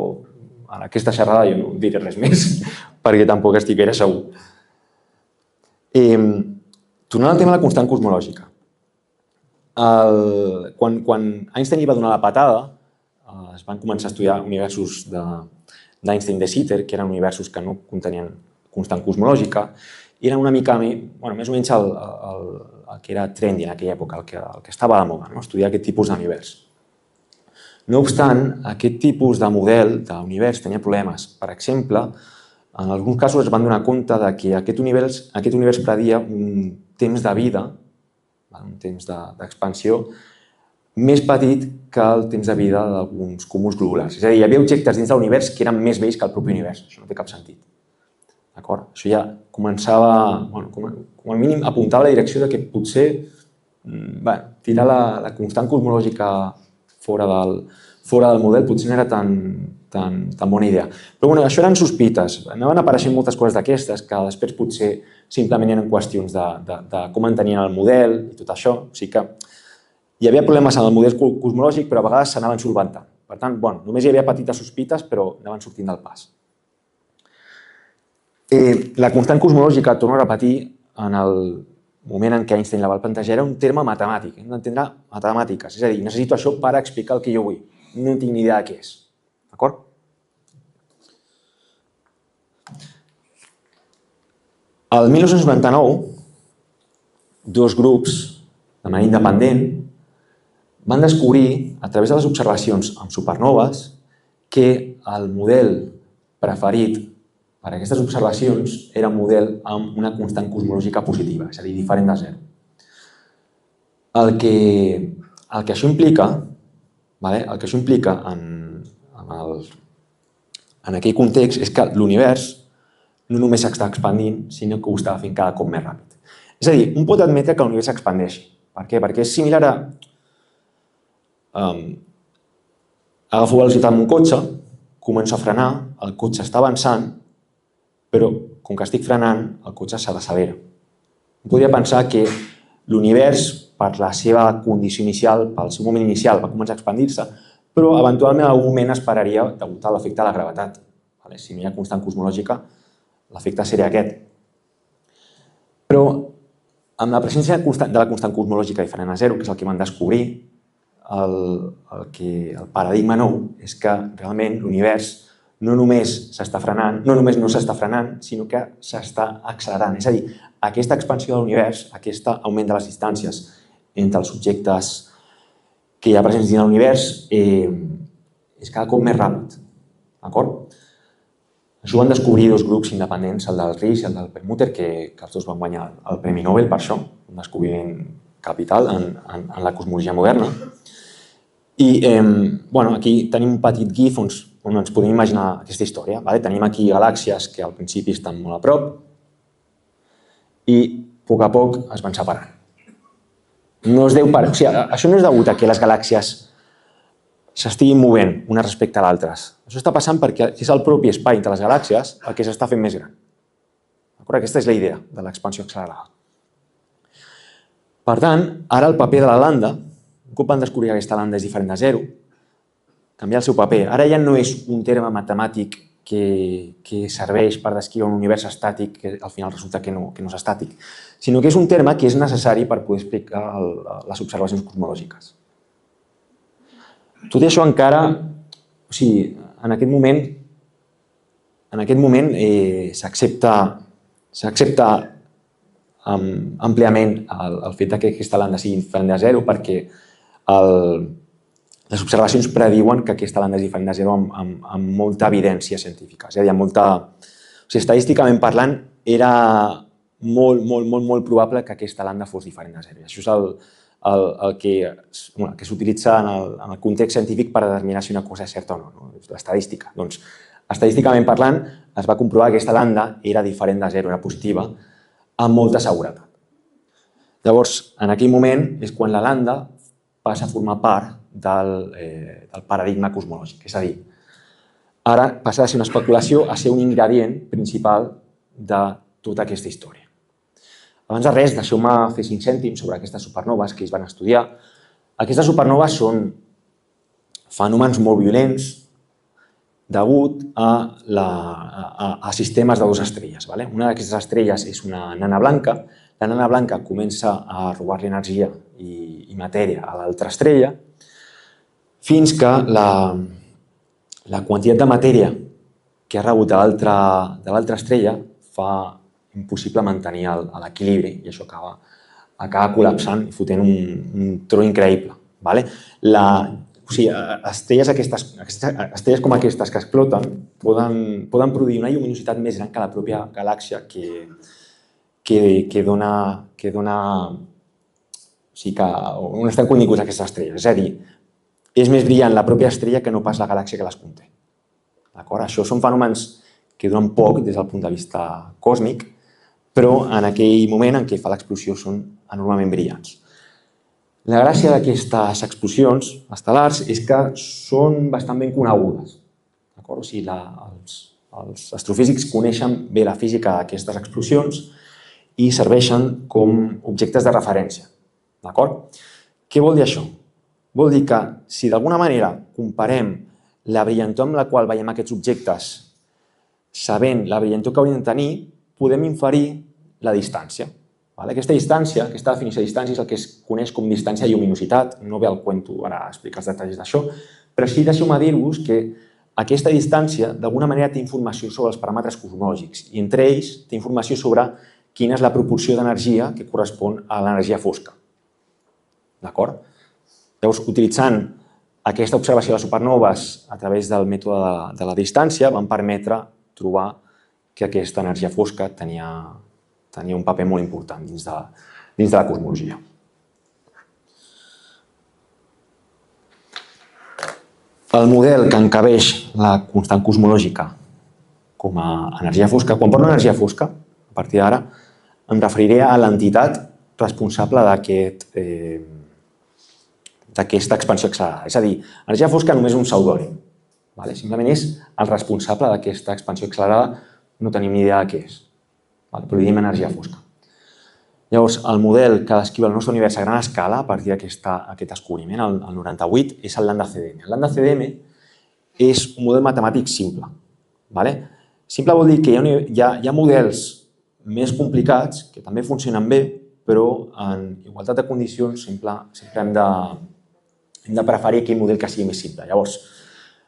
en aquesta xerrada jo no diré res més, perquè tampoc estic gaire segur. Tornant al tema de la constant cosmològica. Quan Einstein li va donar la patada, es van començar a estudiar universos d'Einstein de Sitter, que eren universos que no contenien constant cosmològica, i eren una mica més o menys el que era trendy en aquella època, el que estava de moda, estudiar aquest tipus d'univers. No obstant, aquest tipus de model d'univers tenia problemes. Per exemple, en alguns casos es van donar compte que aquest univers predia un temps de vida, un temps d'expansió, més petit que el temps de vida d'alguns cúmuls globulars. És a dir, hi havia objectes dins de l'univers que eren més vells que el propi univers. Això no té cap sentit. Això ja començava, com a mínim, apuntava a la direcció que potser tirar la constant cosmològica fora del model potser no era tan bona idea. Però això eren sospites. Anaven apareixent moltes coses d'aquestes que després potser simplement eren qüestions de com entenien el model i tot això. O sigui que hi havia problemes en el model cosmològic, però a vegades s'anaven solventant. Per tant, només hi havia petites sospites, però anaven sortint del pas. La constant cosmològica, torno a repetir, en el moment en què Einstein la va plantejar, era un terme matemàtic. Hem d'entendre matemàtiques. És a dir, necessito això per explicar el que jo vull. No tinc ni idea de què és. D'acord? El 1999, dos grups, de manera independent, van descobrir, a través de les observacions amb supernoves, que el model preferit per a aquestes observacions era un model amb una constant cosmològica positiva, és a dir, diferent de zero. El que això implica en aquell context és que l'univers no només s'està expandint, sinó que ho està fent cada cop més ràpid. És a dir, un pot admetre que l'univers s'expandeixi. Per què? Perquè és similar a agafo velocitat amb un cotxe, començo a frenar, el cotxe està avançant, però com que estic frenant, el cotxe s'accelera. Podria pensar que l'univers, per la seva condició inicial, pel seu moment inicial, va començar a expandir-se, però eventualment en algun moment es pararia degut a l'efecte de la gravetat. Si no hi ha constant cosmològica, l'efecte seria aquest. Però amb la presència de la constant cosmològica diferent a zero, que és el que van descobrir, el paradigma nou és que realment l'univers no només s'està frenant, no només no s'està frenant, sinó que s'està accelerant. És a dir, aquesta expansió de l'univers, aquest augment de les distàncies entre els objectes que hi ha presents dins l'univers és cada cop més ràpid. D'acord? Això ho van descobrir dos grups independents, el del Risch i el del Perlmutter, que els dos van guanyar el Premi Nobel per això, un descobriment capital en la cosmologia moderna. I aquí tenim un petit gif on ens podem imaginar aquesta història. Tenim aquí galàxies que al principi estan molt a prop i a poc es van separant. Això no és degut a que les galàxies s'estiguin movent unes respecte a l'altres. Això està passant perquè és el propi espai entre les galàxies el que s'està fent més gran. Aquesta és la idea de l'expansió accelerada. Per tant, ara el paper de la lambda, un cop van descobrir que aquesta lambda és diferent de zero, canviar el seu paper. Ara ja no és un terme matemàtic que serveix per descriure un univers estàtic que al final resulta que no és estàtic, sinó que és un terme que és necessari per poder explicar les observacions cosmològiques. Tot i això encara, en aquest moment s'accepta àmpliament el fet que aquesta lambda sigui diferent de zero perquè les observacions prediuen que aquesta lambda és diferent de zero amb molta evidència científica. És a dir, estadísticament parlant, era molt probable que aquesta lambda fos diferent de zero. Això és el que s'utilitza en el context científic per determinar si una cosa és certa o no, l'estadística. Doncs, estadísticament parlant, es va comprovar que aquesta lambda era diferent de zero, era positiva, amb molta seguretat. Llavors, en aquell moment és quan la lambda passa a formar part del paradigma cosmològic. És a dir, ara passa de ser una especulació a ser un ingredient principal de tota aquesta història. Abans de res, deixeu-me fer 5 cèntims sobre aquestes supernoves que ells van estudiar. Aquestes supernoves són fenòmens molt violents degut a sistemes de dues estrelles. Una d'aquestes estrelles és una nana blanca. La nana blanca comença a robar-li energia i matèria a l'altra estrella fins que la quantitat de matèria que ha rebut de l'altra estrella fa impossible mantenir l'equilibri i això acaba col·lapsant i fotent un tro increïble. Estrelles com aquestes que exploten poden produir una lluminositat més gran que la pròpia galàxia que dona... on estan continguts aquestes estrelles. És a dir, és més brillant la pròpia estrella que no pas la galàxia que les conté. Això són fenòmens que duren poc des del punt de vista còsmic, però en aquell moment en què fa l'explosió són enormement brillants. La gràcia d'aquestes explosions estel·lars és que són bastant ben conegudes. Els astrofísics coneixen bé la física d'aquestes explosions i serveixen com objectes de referència. Què vol dir això? Vol dir que si d'alguna manera comparem la brillantor amb la qual veiem aquests objectes sabent la brillantor que haurien de tenir, podem inferir la distància. Aquesta distància, aquesta definició de distància és el que es coneix com distància de lluminositat. No ve al cuento ara explicar els detalls d'això, però sí deixeu-me dir-vos que aquesta distància d'alguna manera té informació sobre els paràmetres cosmològics i entre ells té informació sobre quina és la proporció d'energia que correspon a l'energia fosca. Llavors, utilitzant aquesta observació de supernoves a través del mètode de la distància van permetre trobar que aquesta energia fosca tenia un paper molt important dins de la cosmologia. El model que encabeix la constant cosmològica com a energia fosca, quan parlo d'energia fosca, a partir d'ara em referiré a l'entitat responsable d'aquesta expansió accelerada. És a dir, energia fosca només és un pseudònim. Simplement és el responsable d'aquesta expansió accelerada, no tenim ni idea de què és, però li diem energia fosca. Llavors, el model que descriu el nostre univers a gran escala a partir d'aquest descobriment, el 98, és el Lambda-CDM. El Lambda-CDM és un model matemàtic simple. Simple vol dir que hi ha models més complicats que també funcionen bé, però en igualtat de condicions sempre hem de preferir aquell model que sigui més simple. Llavors,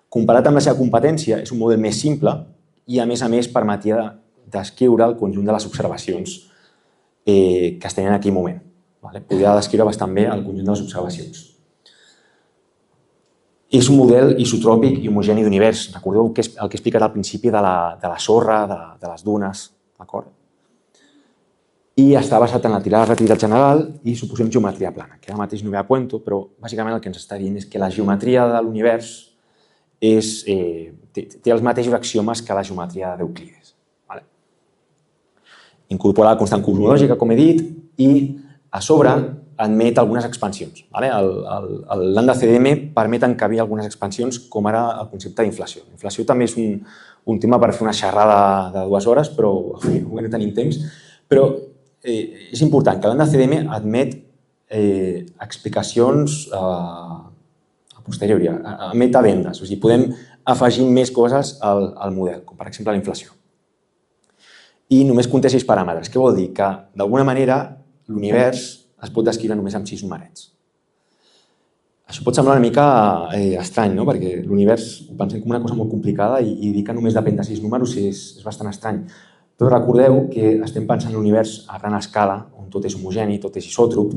comparat amb la seva competència, és un model més simple i, a més, permetia descriure el conjunt de les observacions que es tenien en aquell moment. Podia descriure bastant bé el conjunt de les observacions. És un model isotròpic i homogeni d'univers. Recordeu el que he explicat al principi de la sorra, de les dunes. I està basat en la teoria de la relativitat general i suposem geometria plana, que ara mateix no ve a cuento, però bàsicament el que ens està dient és que la geometria de l'univers té els mateixos axiomes que la geometria d'Euclides. Incorpora la constant cosmològica, com he dit, i a sobre admet algunes expansions. El Lambda-CDM permet encabir algunes expansions, com ara el concepte d'inflació. L'inflació també és un tema per fer una xerrada de 2 hores, però avui no tenim temps. Però és important que el Lambda-CDM admet explicacions a posteriori, admet addendes. O sigui, podem afegir més coses al model, com per exemple la inflació. I només conté 6 paràmetres. Què vol dir? Que d'alguna manera l'univers es pot descriure només amb 6 numerets. Això pot semblar una mica estrany, perquè l'univers ho pensem com una cosa molt complicada i dir que només depèn de 6 números és bastant estrany. Però recordeu que estem pensant en l'univers a gran escala, on tot és homogeni, tot és isòtrop.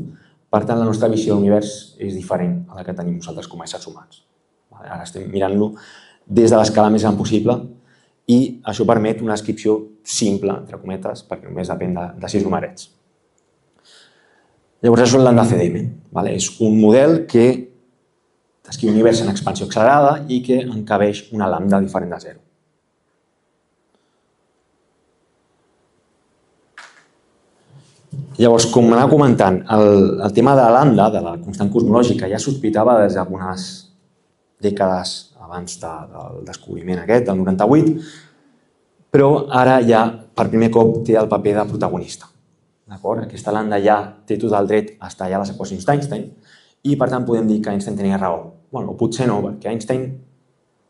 Per tant, la nostra visió de l'univers és diferent a la que tenim nosaltres com a éssers humans. Ara estem mirant-lo des de l'escala més gran possible i això permet una descripció simple, entre cometes, perquè només depèn de 6 numerets. Llavors, això és el Lambda-CDM. És un model que descriu l'univers en expansió accelerada i que encabeix una lambda diferent de 0. Llavors, com anava comentant, el tema de la lambda, de la constant cosmològica, ja sospitava des d'algunes dècades abans del descobriment aquest, del 98, però ara ja per primer cop té el paper de protagonista. Aquesta lambda ja té tot el dret a estar allà a les equacions d'Einstein i per tant podem dir que Einstein tenia raó. O potser no, perquè Einstein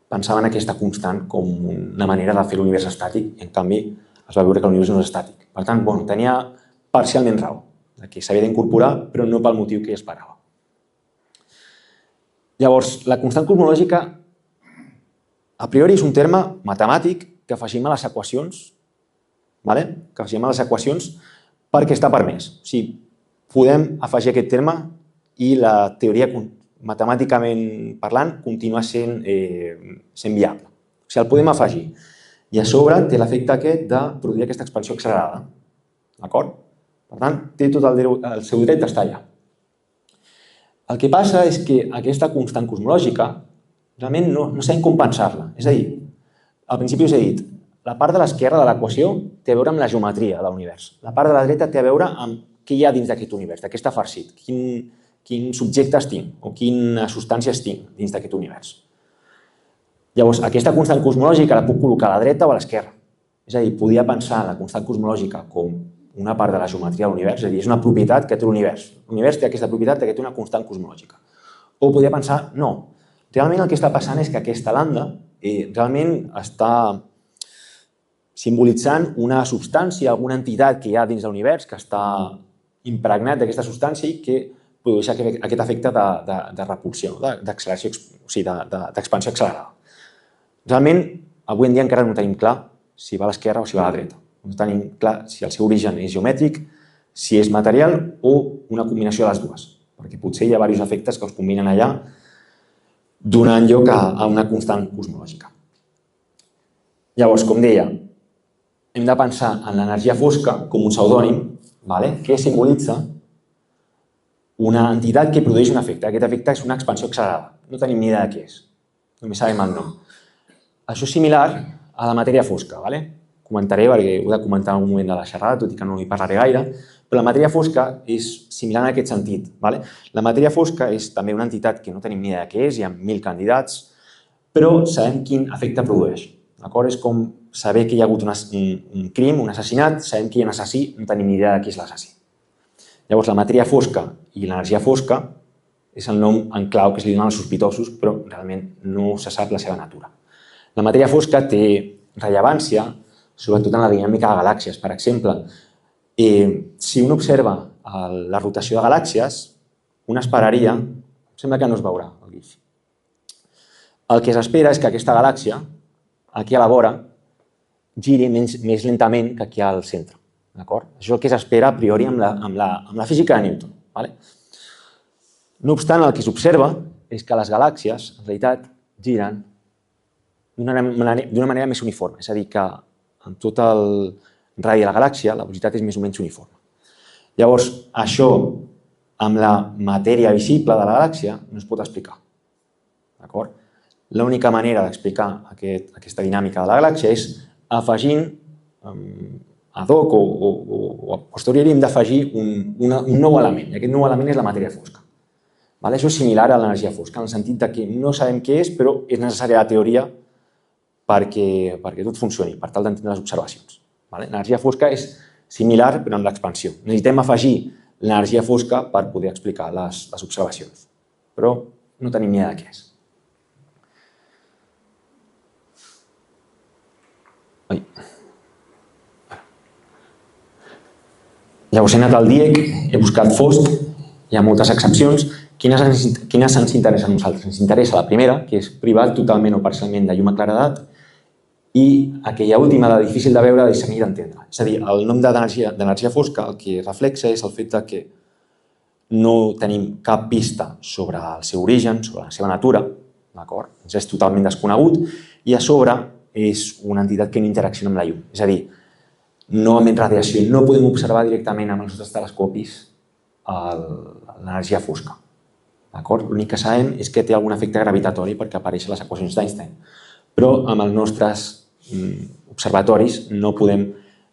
pensava en aquesta constant com una manera de fer l'univers estàtic i en canvi es va veure que l'univers no és estàtic. Per tant, tenia parcialment raó, que s'havia d'incorporar però no pel motiu que ell esperava. Llavors, la constant cosmològica a priori és un terme matemàtic que afegim a les equacions, perquè està permès. O sigui, podem afegir aquest terme i la teoria, matemàticament parlant, continua sent viable. O sigui, el podem afegir. I a sobre té l'efecte aquest de produir aquesta expansió accelerada. D'acord? Per tant, té tot el seu dret d'estar allà. El que passa és que aquesta constant cosmològica realment no sabem com pensar-la. És a dir, al principi us he dit, la part de l'esquerra de l'equació té a veure amb la geometria de l'univers. La part de la dreta té a veure amb què hi ha dins d'aquest univers, de què està farcit, quins objectes tinc o quines substàncies tinc dins d'aquest univers. Llavors, aquesta constant cosmològica la puc col·locar a la dreta o a l'esquerra. És a dir, podia pensar la constant cosmològica com una part de la geometria de l'univers, és a dir, és una propietat que té l'univers. L'univers té aquesta propietat que té una constant cosmològica. O podia pensar, no, realment el que està passant és que aquesta lambda realment està simbolitzant una substància, alguna entitat que hi ha dins de l'univers que està impregnat d'aquesta substància i que produeix aquest efecte de repulsió, d'acceleració, o sigui, d'expansió accelerada. Realment, avui en dia encara no tenim clar si va a l'esquerra o si va a la dreta. No tenim clar si el seu origen és geomètric, si és material o una combinació de les dues, perquè potser hi ha diversos efectes que es combinen allà donant lloc a una constant cosmològica. Llavors, com deia, hem de pensar en l'energia fosca com un pseudònim que simbolitza una entitat que produeix un efecte. Aquest efecte és una expansió accelerada. No tenim ni idea de què és, només sabem el nom. Això és similar a la matèria fosca. Comentaré, perquè ho he de comentar en algun moment de la xerrada, tot i que no hi parlaré gaire, però la matèria fosca és similar en aquest sentit. La matèria fosca és també una entitat que no tenim ni idea de què és, hi ha 1000 candidats, però sabem quin efecte produeix. És com saber que hi ha hagut un crim, un assassinat, sabem que hi ha un assassí, no tenim ni idea de qui és l'assassí. Llavors, la matèria fosca i l'energia fosca és el nom en clau que es li donen als sospitosos, però realment no se sap la seva natura. La matèria fosca té rellevància, sobretot en la dinàmica de galàxies. Per exemple, si un observa la rotació de galàxies, un esperaria, sembla que no es veurà el GIF. El que s'espera és que aquesta galàxia, aquí a la vora, giri més lentament que aquí al centre. Això és el que s'espera a priori amb la física de Newton. No obstant, el que s'observa és que les galàxies, en realitat, giren d'una manera més uniforme. És a dir, que en tot el radi de la galàxia la velocitat és més o menys uniforme. Llavors, això amb la matèria visible de la galàxia no es pot explicar. L'única manera d'explicar aquesta dinàmica de la galàxia és afegint ad hoc o a posteriori hem d'afegir un nou element, i aquest nou element és la matèria fosca. Això és similar a l'energia fosca, en el sentit que no sabem què és, però és necessària la teoria perquè tot funcioni, per tal d'entendre les observacions. L'energia fosca és similar, però amb l'expansió. Necessitem afegir l'energia fosca per poder explicar les observacions, però no tenim ni idea de què és. Llavors he anat al DIEC, he buscat FOSC, hi ha moltes excepcions. Quines ens interessen a nosaltres? Ens interessa la primera, que és privat totalment o parcialment de llum a claredat, i aquella última de difícil de veure, de discernir i d'entendre. És a dir, el nom d'energia fosca el que reflexa és el fet que no tenim cap pista sobre el seu origen, sobre la seva natura, ens és totalment desconegut, i a sobre és una entitat que no interacciona amb la llum. És a dir, no emet radiació, no podem observar directament amb els nostres telescopis l'energia fosca. L'únic que sabem és que té algun efecte gravitatori perquè apareixen les equacions d'Einstein, però amb els nostres observatoris no podem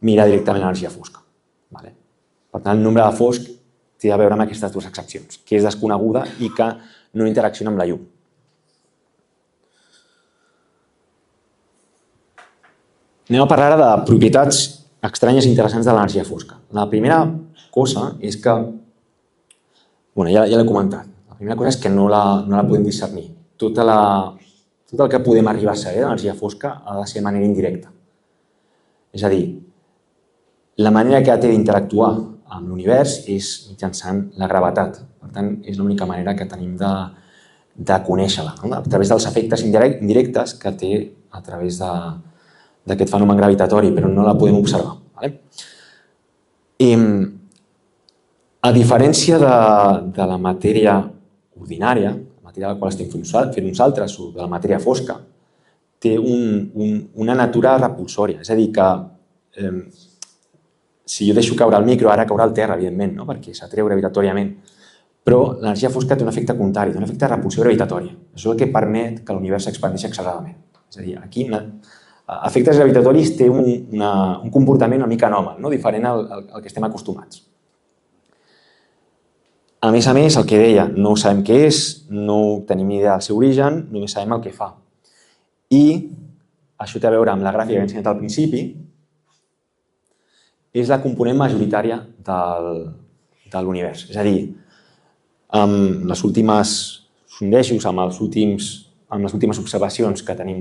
mirar directament l'energia fosca. Per tant, el nombre de fosc té a veure amb aquestes dues excepcions, que és desconeguda i que no interacciona amb la llum. Anem a parlar ara de propietats estranyes i interessants de l'energia fosca. La primera cosa és que, ja l'he comentat, la primera cosa és que no la podem discernir. Tot el que podem arribar a saber de l'energia fosca ha de ser de manera indirecta. És a dir, la manera que té d'interactuar amb l'univers és mitjançant la gravetat. Per tant, és l'única manera que tenim de conèixer-la, a través dels efectes indirectes que té a través d'aquest fenomen gravitatori, però no la podem observar. A diferència de la matèria ordinària, la matèria de la qual estem fent nosaltres, o de la matèria fosca, té una natura repulsòria. És a dir, que si jo deixo caure el micro, ara caurà al terra, evidentment, perquè s'atreu gravitatòriament, però l'energia fosca té un efecte contrari, té un efecte de repulsió gravitatòria. Això és el que permet que l'univers s'expandeixi acceleradament. És a dir, aquí, a efectes gravitatoris, té un comportament una mica anòmal, diferent al que estem acostumats. A més, el que deia, no sabem què és, no tenim ni idea del seu origen, només sabem el que fa. I això té a veure amb la gràfica que he ensenyat al principi, és la component majoritària de l'univers. És a dir, amb les últimes sondejos, amb les últimes observacions que tenim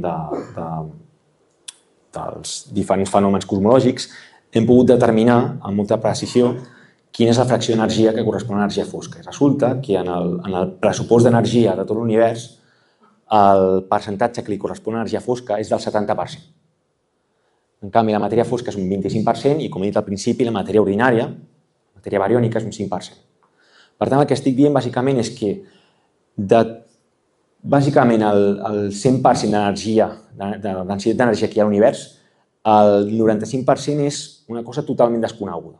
dels diferents fenòmens cosmològics, hem pogut determinar amb molta precisió quina és la fracció d'energia que correspon a l'energia fosca. I resulta que en el pressupost d'energia de tot l'univers, el percentatge que li correspon a l'energia fosca és del 70%. En canvi, la matèria fosca és un 25% i, com he dit al principi, la matèria ordinària, la matèria bariònica, és un 5%. Per tant, el que estic dient bàsicament és que bàsicament el 100% d'energia, de la densitat d'energia que hi ha a l'univers, el 95% és una cosa totalment desconeguda.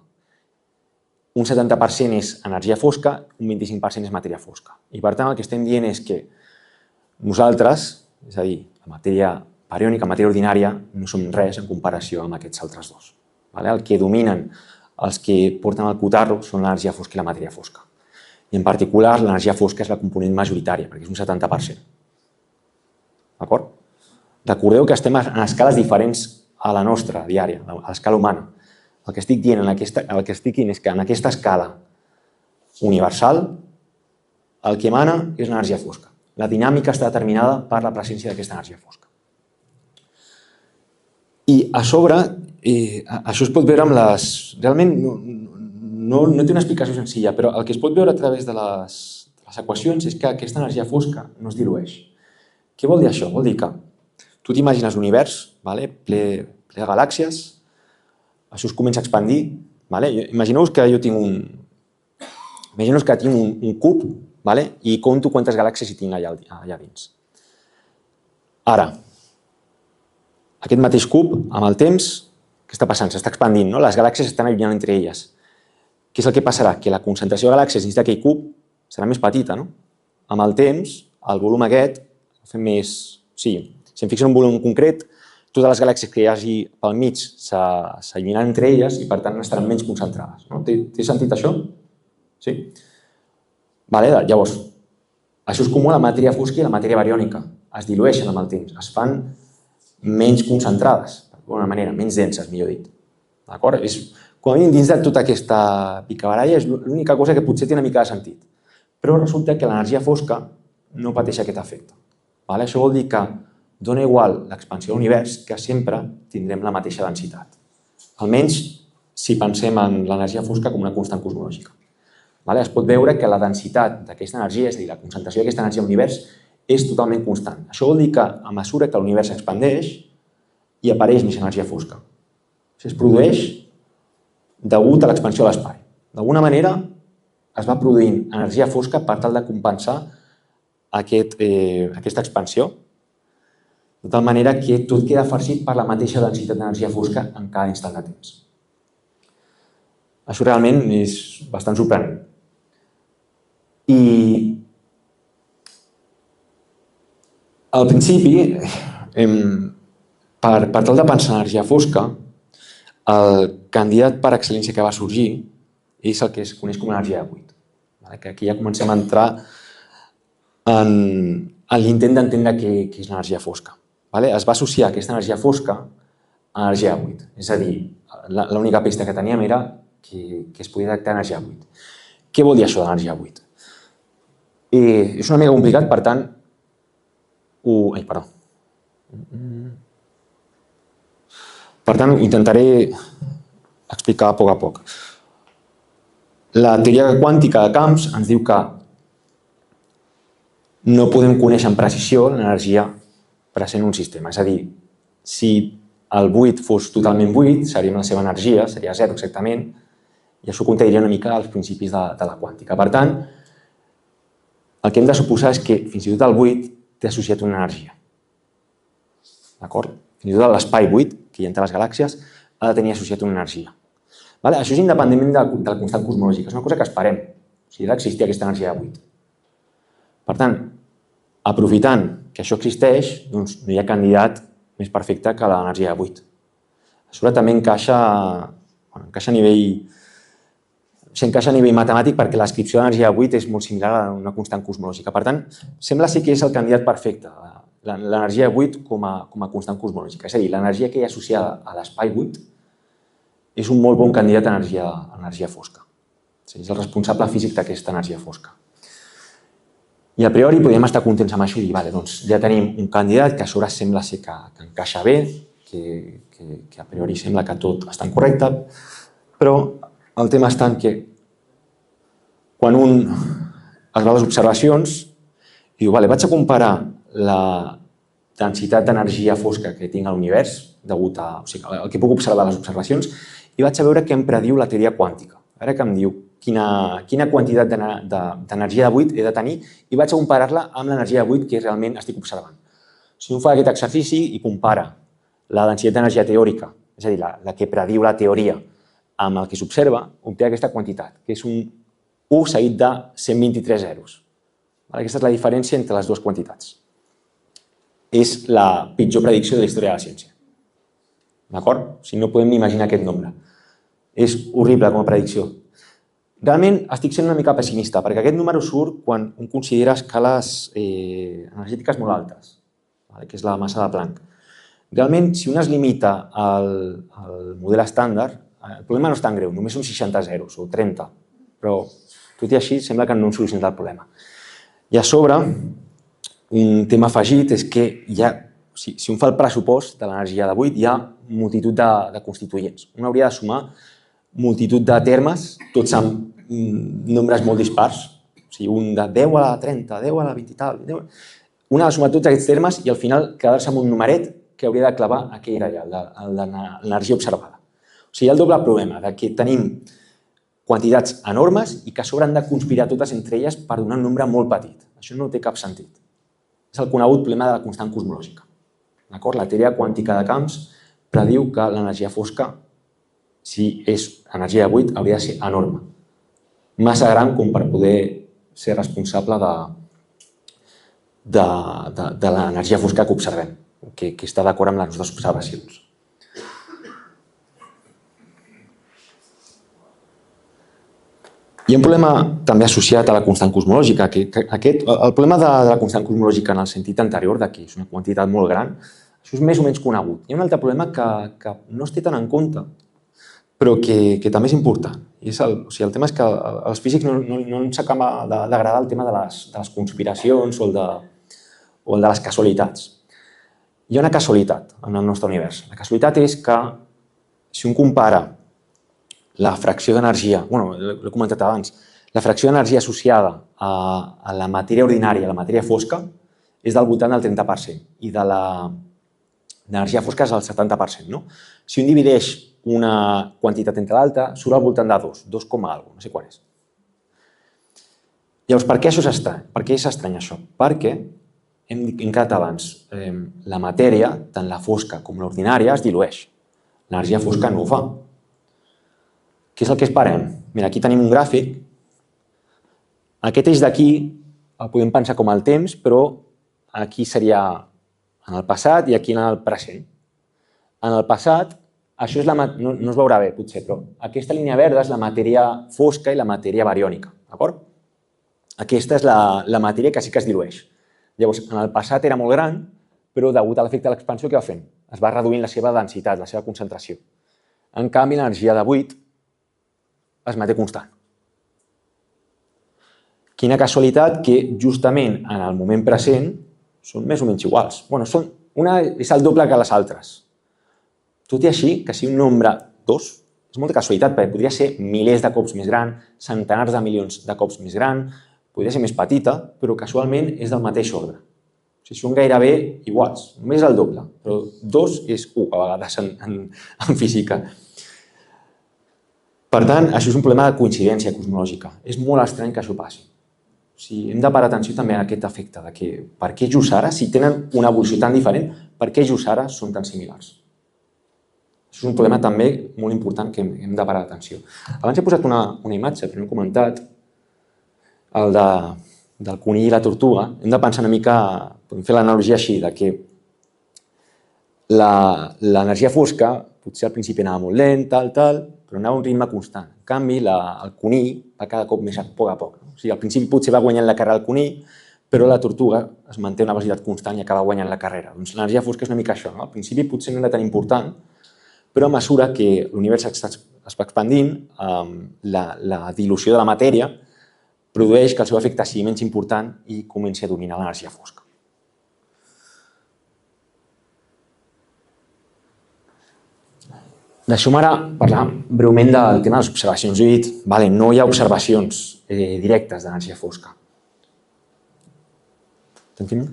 Un 70% és energia fosca, un 25% és matèria fosca. I per tant, el que estem dient és que nosaltres, és a dir, la matèria bariònica, la matèria ordinària, no som res en comparació amb aquests altres dos. El que dominen, els que porten el cotarro, són l'energia fosca i la matèria fosca. I en particular, l'energia fosca és la component majoritària, perquè és un 70%. D'acord? Recordeu que estem en escales diferents a la nostra diària, a l'escala humana. El que estic dient és que en aquesta escala universal el que emana és l'energia fosca. La dinàmica està determinada per la presència d'aquesta energia fosca. I a sobre, això es pot veure amb les... Realment no té una explicació senzilla, però el que es pot veure a través de les equacions és que aquesta energia fosca no es dilueix. Què vol dir això? Vol dir que tu t'imagines l'univers ple de galàxies, això es comença a expandir. Imagineu que jo tinc un cub i compto quantes galàxies hi tinc allà dins. Ara, aquest mateix cub, amb el temps, què està passant? S'està expandint, les galàxies estan allunyant entre elles. Què és el que passarà? Que la concentració de galàxies dins d'aquell cub serà més petita. Amb el temps, el volum aquest, si em fixo en un volum concret, totes les galàxies que hi hagi pel mig s'allunyaran entre elles i, per tant, estaran menys concentrades. Té sentit això? Sí? Llavors, això és comú a la matèria fosca i a la matèria bariònica. Es dilueixen amb el temps, es fan menys concentrades, d'alguna manera, menys denses, millor dit. D'acord? Com a mínim, dins de tota aquesta picabaralla, és l'única cosa que potser té una mica de sentit. Però resulta que l'energia fosca no pateix aquest efecte. Això vol dir que dona igual l'expansió de l'univers que sempre tindrem la mateixa densitat. Almenys si pensem en l'energia fosca com una constant cosmològica. Es pot veure que la densitat d'aquesta energia, és a dir, la concentració d'aquesta energia a l'univers, és totalment constant. Això vol dir que a mesura que l'univers s'expandeix, hi apareix més energia fosca. Això es produeix degut a l'expansió de l'espai. D'alguna manera es va produint energia fosca per tal de compensar aquesta expansió, de tal manera que tot queda farcit per la mateixa densitat d'energia fosca en cada instant de temps. Això realment és bastant sorprenent. I al principi, per tal de pensar en energia fosca, el candidat per excel·lència que va sorgir és el que es coneix com l'energia de buit. Que aquí ja comencem a entrar en l'intent d'entendre què és l'energia fosca. Es va associar aquesta energia fosca energia buit. És a dir, l'única pista que teníem era que es podia detectar energia buit. Què vol dir això de l'energia buit? És una mica complicat, per tant, intentaré explicar a poc. La teoria quàntica de camps ens diu que no podem conèixer amb precisió l'energia present en un sistema. És a dir, si el buit fos totalment buit, sabríem la seva energia, seria zero exactament, i això contradiria una mica els principis de la quàntica. Per tant, el que hem de suposar és que fins i tot el buit té associat una energia. D'acord? Fins i tot l'espai buit, que hi ha entre les galàxies, ha de tenir associat una energia. Això és independentment de la constant cosmològica. És una cosa que esperem. O sigui, ha d'existir aquesta energia de buit. Per tant, aprofitant que això existeix, doncs no hi ha candidat més perfecte que l'energia de buit. A sobre també encaixa a nivell matemàtic perquè la descripció de l'energia de buit és molt similar a una constant cosmològica. Per tant, sembla ser que és el candidat perfecte, l'energia de buit com a constant cosmològica. És a dir, l'energia que hi ha associada a l'espai buit és un molt bon candidat a energia fosca. És el responsable físic d'aquesta energia fosca. I a priori podríem estar contents amb això i dir, doncs ja tenim un candidat que a sobre sembla ser que encaixa bé, que a priori sembla que tot està correcte, però el tema està en que quan un es va a les observacions i diu, vaig a comparar la densitat d'energia fosca que tinc a l'univers, degut a el que puc observar a les observacions, i vaig a veure què em prediu la teoria quàntica. A veure què em diu, quina quantitat d'energia de buit he de tenir i vaig a comparar-la amb l'energia de buit que realment estic observant. Si un fa aquest exercici i compara la densitat d'energia teòrica, és a dir, la que prediu la teoria, amb el que s'observa, obté aquesta quantitat, que és un 1 seguit de 123 zeros. Aquesta és la diferència entre les dues quantitats. És la pitjor predicció de la història de la ciència. D'acord? O sigui, no podem ni imaginar aquest nombre. És horrible com a predicció. Realment estic sent una mica pessimista, perquè aquest número surt quan un considera escales energètiques molt altes, que és la massa de Planck. Realment, si un es limita al model estàndard, el problema no és tan greu, només són 60 zeros o 30, però tot i així sembla que no hem solucionat el problema. I a sobre, un tema afegit és que si un fa el pressupost de l'energia de buit, hi ha multitud de constituents. Un hauria de sumar multitud de termes, tots amb nombres molt dispars, o sigui, un de 10 a la 30, 10 a la 20 i tal. Un ha de sumar tots aquests termes i al final quedar-se amb un numeret que hauria de clavar a què era allà, l'energia observada. O sigui, hi ha el doble problema de que tenim quantitats enormes i que a sobre han de conspirar totes entre elles per donar un nombre molt petit. Això no té cap sentit. És el conegut problema de la constant cosmològica. La teoria quàntica de camps prediu que l'energia fosca, si és energia de buit, hauria de ser enorme. Massa gran com per poder ser responsable de l'energia fosca que observem, que està d'acord amb les nostres observacions. Hi ha un problema també associat a la constant cosmològica. El problema de la constant cosmològica en el sentit anterior, que és una quantitat molt gran, això és més o menys conegut. Hi ha un altre problema que no es té tant en compte, però que també és important. El tema és que als físics no ens acaba d'agradar el tema de les conspiracions o el de les casualitats. Hi ha una casualitat en el nostre univers. La casualitat és que si un compara la fracció d'energia, l'he comentat abans, la fracció d'energia associada a la matèria ordinària, a la matèria fosca, és del voltant del 30% i de l'energia fosca és el 70%. Si un divideix una quantitat entre l'altra, surt al voltant de 2 alguna cosa, no sé quan és. Llavors, per què això és estrany? Per què és estrany això? Perquè, hem quedat abans, la matèria, tant la fosca com l'ordinària, es dilueix. L'energia fosca no ho fa. Què és el que esperem? Mira, aquí tenim un gràfic. Aquest eix d'aquí el podem pensar com el temps, però aquí seria en el passat i aquí en el present. En el passat, això no es veurà bé, potser, però aquesta línia verda és la matèria fosca i la matèria bariònica, d'acord? Aquesta és la matèria que sí que es dilueix. Llavors, en el passat era molt gran, però degut a l'efecte de l'expansió, què va fent? es va reduint la seva densitat, la seva concentració. En canvi, l'energia de buit es manté constant. Quina casualitat que justament en el moment present són més o menys iguals. Una és el doble que les altres. Tot i així, que sigui un nombre 2, és molta casualitat, perquè podria ser milers de cops més gran, centenars de milions de cops més gran, podria ser més petita, però casualment és del mateix ordre. O sigui, són gairebé iguals, només el doble, però 2 és 1 a vegades en física. Per tant, això és un problema de coincidència cosmològica. És molt estrany que això passi. O sigui, hem de parar atenció també a aquest efecte de que per què just ara, si tenen una evolució tan diferent, per què just ara són tan similars? Això és un problema també molt important que hem de parar atenció. Abans he posat una imatge, però no he comentat, el del conill i la tortuga. Hem de pensar una mica, podem fer l'analogia així, de que l'energia fosca potser al principi anava molt lent, però anava a un ritme constant. En canvi, el conill va cada cop més a poc. O sigui, al principi potser va guanyant la carrera el conill, però la tortuga es manté a una velocitat constant i acaba guanyant la carrera. Doncs l'energia fosca és una mica això. Al principi potser no era tan important, però a mesura que l'univers es va expandint, la dilució de la matèria produeix que el seu efecte sigui menys important i comenci a dominar l'energia fosca. Deixeu-me ara parlar breument del tema de les observacions. He dit, no hi ha observacions directes d'energia fosca. T'entenc?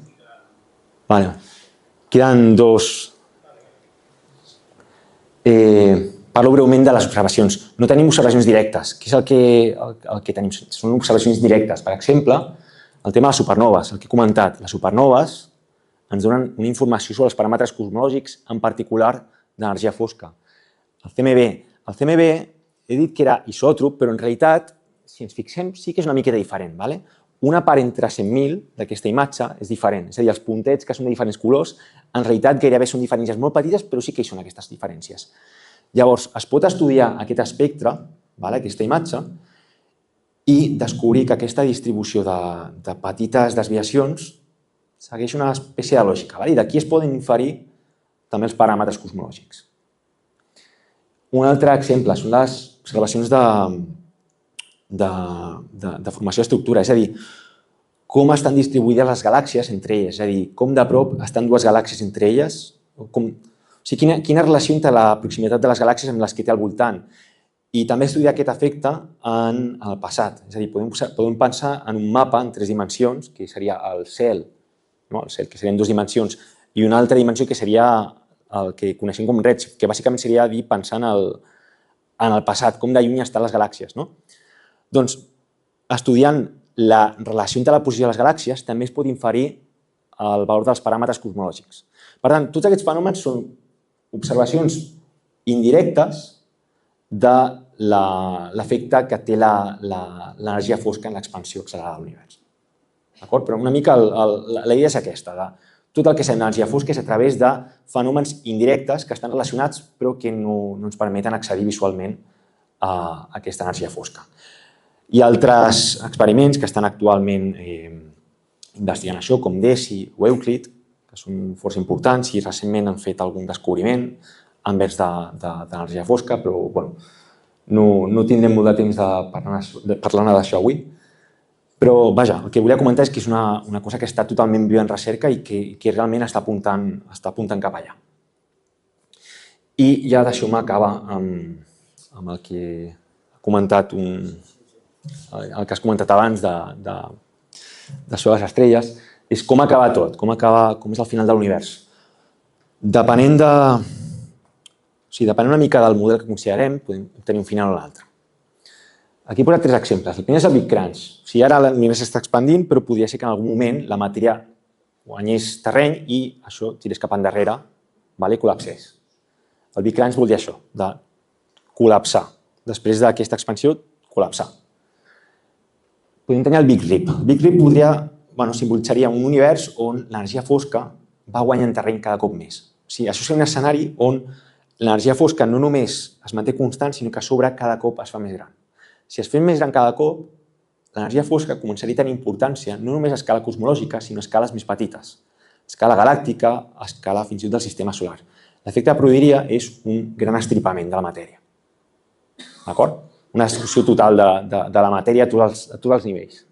Queden dos. Parlo breument de les observacions. No tenim observacions directes. Què és el que tenim? Són observacions directes. Per exemple, el tema de les supernoves, el que he comentat. Les supernoves ens donen una informació sobre els paràmetres cosmològics, en particular d'energia fosca. El CMB he dit que era isòtrop, però en realitat, si ens fixem, sí que és una miqueta diferent. Una part entre 100.000 d'aquesta imatge és diferent. És a dir, els puntets que són de diferents colors, en realitat gairebé són diferències molt petites, però sí que hi són aquestes diferències. Llavors, es pot estudiar aquest espectre, aquesta imatge, i descobrir que aquesta distribució de petites desviacions segueix una espècie de lògica. I d'aquí es poden inferir també els paràmetres cosmològics. Un altre exemple són les observacions de formació d'estructura, és a dir, com estan distribuïdes les galàxies entre elles, és a dir, com de prop estan dues galàxies entre elles, quina relació entre la proximitat de les galàxies amb les que té al voltant. I també estudiar aquest efecte en el passat, és a dir, podem pensar en un mapa en 3 dimensions, que seria el cel, que seria en 2 dimensions, i una altra dimensió que seria el que coneixem com redshift, que bàsicament seria dir pensar en el passat, com de lluny estan les galàxies. Doncs, estudiant la relació entre la posició de les galàxies, també es pot inferir el valor dels paràmetres cosmològics. Per tant, tots aquests fenòmens són observacions indirectes de l'efecte que té l'energia fosca en l'expansió accelerada de l'univers. Però una mica la idea és aquesta, tot el que és energia fosca és a través de fenòmens indirectes que estan relacionats però que no ens permeten accedir visualment a aquesta energia fosca. Hi ha altres experiments que estan actualment investigant això, com DESI o Euclid, que són força importants i recentment han fet algun descobriment envers d'energia fosca, però no tindrem molt de temps de parlar d'això avui. Però, vaja, el que volia comentar és que és una cosa que està totalment viva en recerca i que realment està apuntant cap allà. I ja deixeu-me acabar amb el que ha comentat el que has comentat abans d'això de les estrelles, és com acaba tot, com és el final de l'univers. Depenent una mica del model que considerem, podem obtenir un final o l'altre. Aquí he posat 3 exemples. El primer és el Big Crunch. O sigui, ara l'univers està expandint, però podria ser que en algun moment la matèria guanyés terreny i això tirés cap endarrere i col·lapsés. El Big Crunch vol dir això, de col·lapsar. Després d'aquesta expansió, col·lapsar. Podem tenir el Big Rip. El Big Rip simbolitzaria un univers on l'energia fosca va guanyant terreny cada cop més. O sigui, això seria un escenari on l'energia fosca no només es manté constant, sinó que a sobre cada cop es fa més gran. Si es fem més gran cada cop, l'energia fosca començaria a tenir importància no només a escala cosmològica, sinó a escales més petites. escala galàctica, a escala fins i tot del sistema solar. L'efecte de Proudilla és un gran estripament de la matèria. D'acord? Una destrucció total de la matèria a tots els nivells.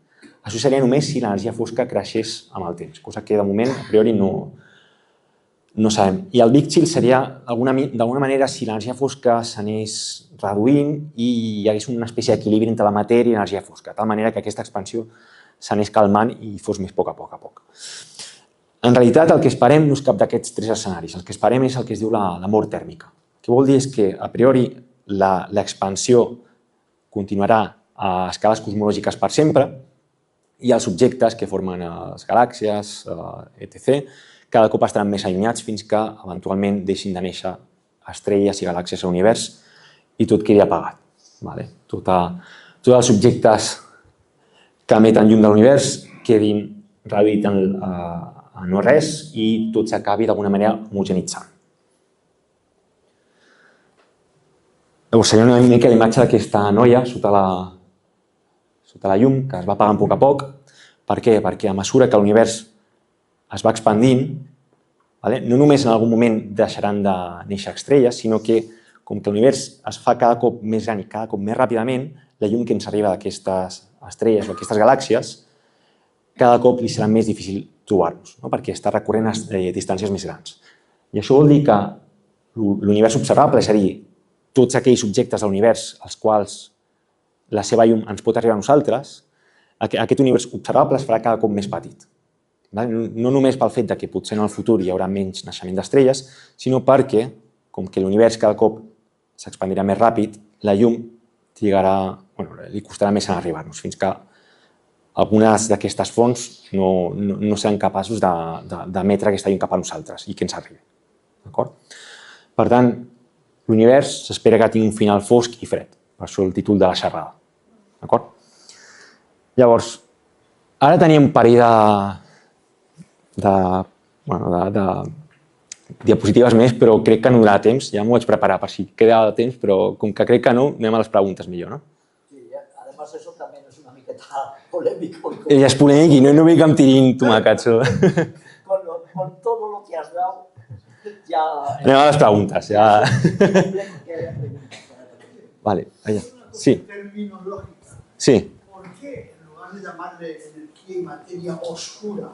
Això seria només si l'energia fosca creixés amb el temps, cosa que de moment, a priori, no sabem. I el Big Chill seria, d'alguna manera, si l'energia fosca s'anés reduint i hi hagués una espècie d'equilibri entre la matèria i l'energia fosca, de tal manera que aquesta expansió s'anés calmant i fos més poc a poc. En realitat, el que esperem no és cap d'aquests tres escenaris. El que esperem és el que es diu la mort tèrmica. El que vol dir és que, a priori, l'expansió continuarà a escales cosmològiques per sempre i els objectes que formen les galàxies, etc., cada cop estaran més allunyats fins que, eventualment, deixin de néixer estrelles i galàxies a l'univers i tot quedi apagat. Tots els objectes que emeten llum de l'univers quedin reduïts a no res i tot s'acabi d'alguna manera homogenitzant. Llavors seria una mica la imatge d'aquesta noia sota la llum, que es va apagant a poc a poc. Per què? Perquè a mesura que l'univers es va expandint, no només en algun moment deixaran de néixer estrelles, sinó que, com que l'univers es fa cada cop més gran i cada cop més ràpidament, la llum que ens arriba d'aquestes estrelles o aquestes galàxies, cada cop li serà més difícil trobar-nos, perquè està recorrent a distàncies més grans. I això vol dir que l'univers observable, és a dir, tots aquells objectes de l'univers als quals la seva llum ens pot arribar a nosaltres, aquest univers observable es farà cada cop més petit. No només pel fet que potser en el futur hi haurà menys naixement d'estrelles, sinó perquè, com que l'univers cada cop s'expandirà més ràpid, la llum li costarà més en arribar-nos, fins que algunes d'aquestes fonts no seran capaços d'emetre aquesta llum cap a nosaltres i que ens arribi. Per tant, l'univers s'espera que tingui un final fosc i fred, per això el títol de la xerrada. Llavors, ara tenim un parell de diapositives més, però crec que no hi haurà temps, ja m'ho vaig preparar per si queda temps, però com que crec que no, anem a les preguntes millor, no? Sí, además eso también es una miqueta polémico. Ella és polèmic i no vull que em tirin tomàquets. Con todo lo que has dado, ya... Anem a les preguntes, ja... Vale, allà. Sí. Terminológica. Sí. ¿Por qué, en lugar de llamarle energía y materia oscura,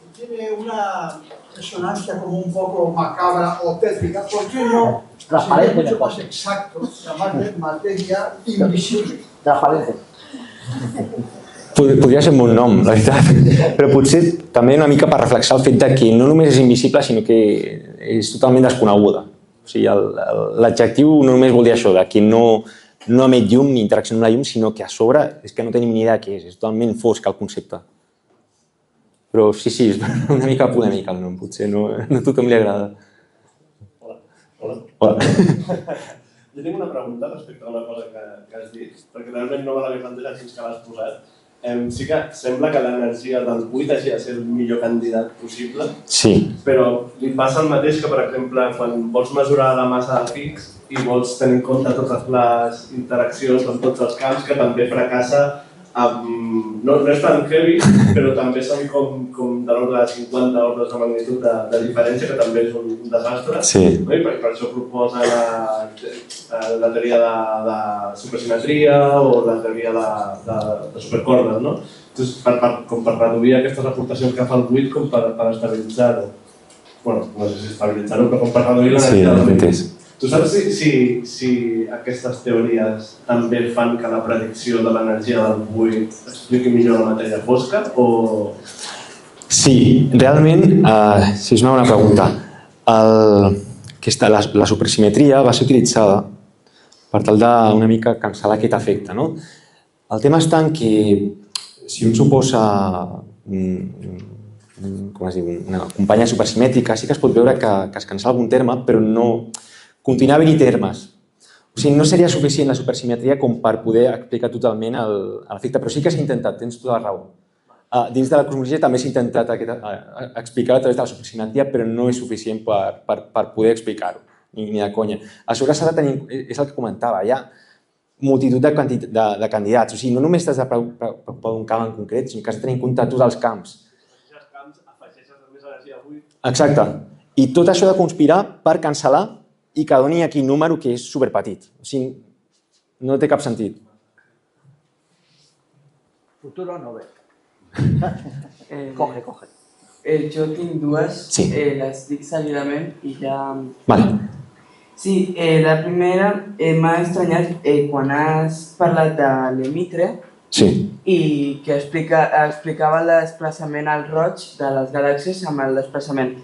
que tiene una resonancia como un poco macabra o tétrica, ¿por qué no sería mucho más exacto llamarle materia invisible? Transparente. Podria ser un bon nom, la veritat, però potser també una mica per reflexar el fet que no només és invisible, sinó que és totalment desconeguda. O sigui, l'adjectiu no només vol dir això, que no emet llum ni interacció amb la llum, sinó que a sobre és que no tenim ni idea què és totalment fosc el concepte. Però sí, és una mica polèmica el nom, potser no a tothom li agrada. Hola. Jo tinc una pregunta respecte a una cosa que has dit, perquè realment no me l'havia plantejat fins que l'has posat. Sí que sembla que l'energia del buit hagi de ser el millor candidat possible, sí. Però li passa el mateix que, per exemple, quan vols mesurar la massa de Higgs i vols tenir en compte totes les interaccions amb tots els camps, que també fracassa no és tan heavy, però també són com de l'ordre de 50 ordres de magnitud de diferència, que també és un desastre. Sí. I per això proposa la teoria de supersimetria o la teoria de supercordes, no? Com per reduir aquestes aportacions que fa el buit com per estabilitzar-ho. Bueno, no sé si estabilitzar-ho, però com per reduir l'energia del buit. Tu saps si aquestes teories també fan que la predicció de l'energia del buit expliqui millor la matèria fosca o...? Sí, realment, sí, és una bona pregunta. La supersimetria va ser utilitzada per tal d'una mica cancel·lar aquest efecte, no? El tema està en que si un suposa una companya supersimètrica, sí que es pot veure que es cancel·la algun terme, però no... Continuar havent-hi termes. O sigui, no seria suficient la supersimetria com per poder explicar totalment l'efecte, però sí que s'ha intentat, tens tota la raó. Dins de la cosmologia també s'ha intentat explicar a través de la supersimetria, però no és suficient per poder explicar-ho, ni de conya. A sobre s'ha de tenir, és el que comentava, hi ha multitud de candidats. O sigui, no només t'has de preocupar d'un camp en concret, sinó que has de tenir en compte tots els camps. Si els camps afegeixes més energia avui, Exacte. I tot això de conspirar per cancel·lar i que doni aquí un número que és superpetit. O sigui, no té cap sentit. Futuro no ve. Coge. Jo tinc dues, Sí. les dic seguidament i ja... Vale. Sí, la primera m'ha estranyat quan has parlat de l'Emitre Sí. i que explicava el desplaçament al roig de les galàxies amb el desplaçament.